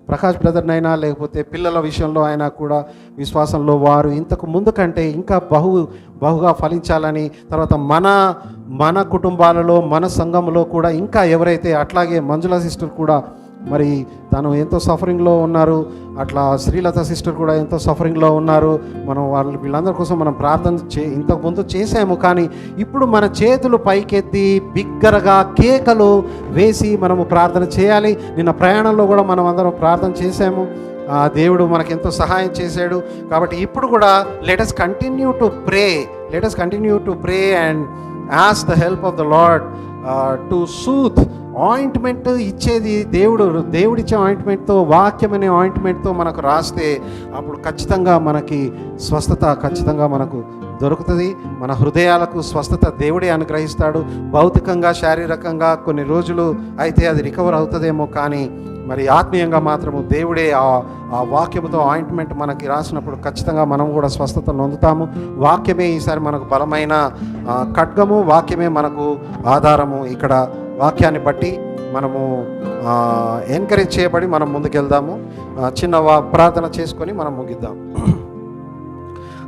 ప్రకాష్ బ్రదర్నైనా లేకపోతే పిల్లల విషయంలో అయినా కూడా విశ్వాసంలో వారు ఇంతకు ముందు కంటే ఇంకా బహుగా ఫలించాలని, తర్వాత మన కుటుంబాలలో, మన సంఘంలో కూడా ఇంకా ఎవరైతే, అట్లాగే మంజుల సిస్టర్ కూడా మరి తను ఎంతో సఫరింగ్లో ఉన్నారు, అట్లా శ్రీలత సిస్టర్ కూడా ఎంతో సఫరింగ్లో ఉన్నారు. మనం వీళ్ళందరి కోసం మనం ప్రార్థన ఇంతకుముందు చేసాము, కానీ ఇప్పుడు మన చేతులు పైకెత్తి బిగ్గరగా కేకలు వేసి మనము ప్రార్థన చేయాలి. నిన్న ప్రయాణంలో కూడా మనం అందరం ప్రార్థన చేసాము, దేవుడు మనకెంతో సహాయం చేశాడు. కాబట్టి ఇప్పుడు కూడా let us continue to pray and ask the help of the lord to సూత్. Ointment ఇచ్చేది దేవుడిచ్చే ఆయింట్మెంట్తో, వాక్యం అనే ఆయింట్మెంట్తో మనకు రాస్తే అప్పుడు ఖచ్చితంగా మనకి స్వస్థత ఖచ్చితంగా మనకు దొరుకుతుంది. మన హృదయాలకు స్వస్థత దేవుడే అనుగ్రహిస్తాడు. భౌతికంగా, శారీరకంగా కొన్ని రోజులు అయితే అది రికవర్ అవుతుందేమో, కానీ మరి ఆత్మీయంగా మాత్రము దేవుడే ఆ వాక్యముతో ఆయింట్మెంట్ మనకి రాసినప్పుడు ఖచ్చితంగా మనం కూడా స్వస్థత నొందుతాము. వాక్యమే ఈసారి మనకు బలమైన ఖడ్గము, వాక్యమే మనకు ఆధారము. ఇక్కడ వాక్యాన్ని బట్టి మనము ఎంకరేజ్ చేయబడి మనం ముందుకెళ్దాము. చిన్న ప్రార్థన చేసుకొని మనం ముగిద్దాం.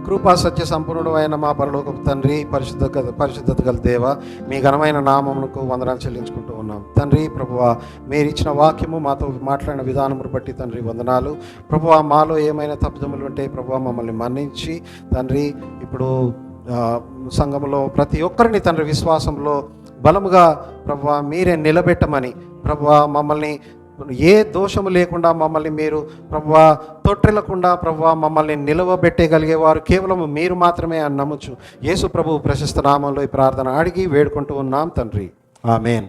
కృపా సత్య సంపూర్ణుడు అయిన మా పరలోకపు తండ్రి, పరిశుద్ధత గల దేవ, మీ ఘనమైన నామమునకు వందనాలు చెల్లించుకుంటూ ఉన్నాం. తండ్రి ప్రభువా, మీరు ఇచ్చిన వాక్యము మాతో మాట్లాడిన విధానమును బట్టి తండ్రి వందనాలు. ప్రభువా, మాలో ఏమైనా తప్పుదములు ఉంటే ప్రభువా మమ్మల్ని మన్నించి తండ్రి ఇప్పుడు సంఘంలో ప్రతి ఒక్కరిని తండ్రి విశ్వాసంలో బలముగా ప్రభువా మీరే నిలబెట్టమని, ప్రభువా మమ్మల్ని ఏ దోషము లేకుండా మమ్మల్ని మీరు ప్రభువా తొట్టిల్లకుండా ప్రభువా మమ్మల్ని నిలవబెట్టగలిగేవారు కేవలం మీరు మాత్రమే అని నమ్ముచు యేసు ప్రభు ప్రశస్త నామంలో ఈ ప్రార్థన అడిగి వేడుకుంటూ ఉన్నాం తండ్రి. ఆమేన్.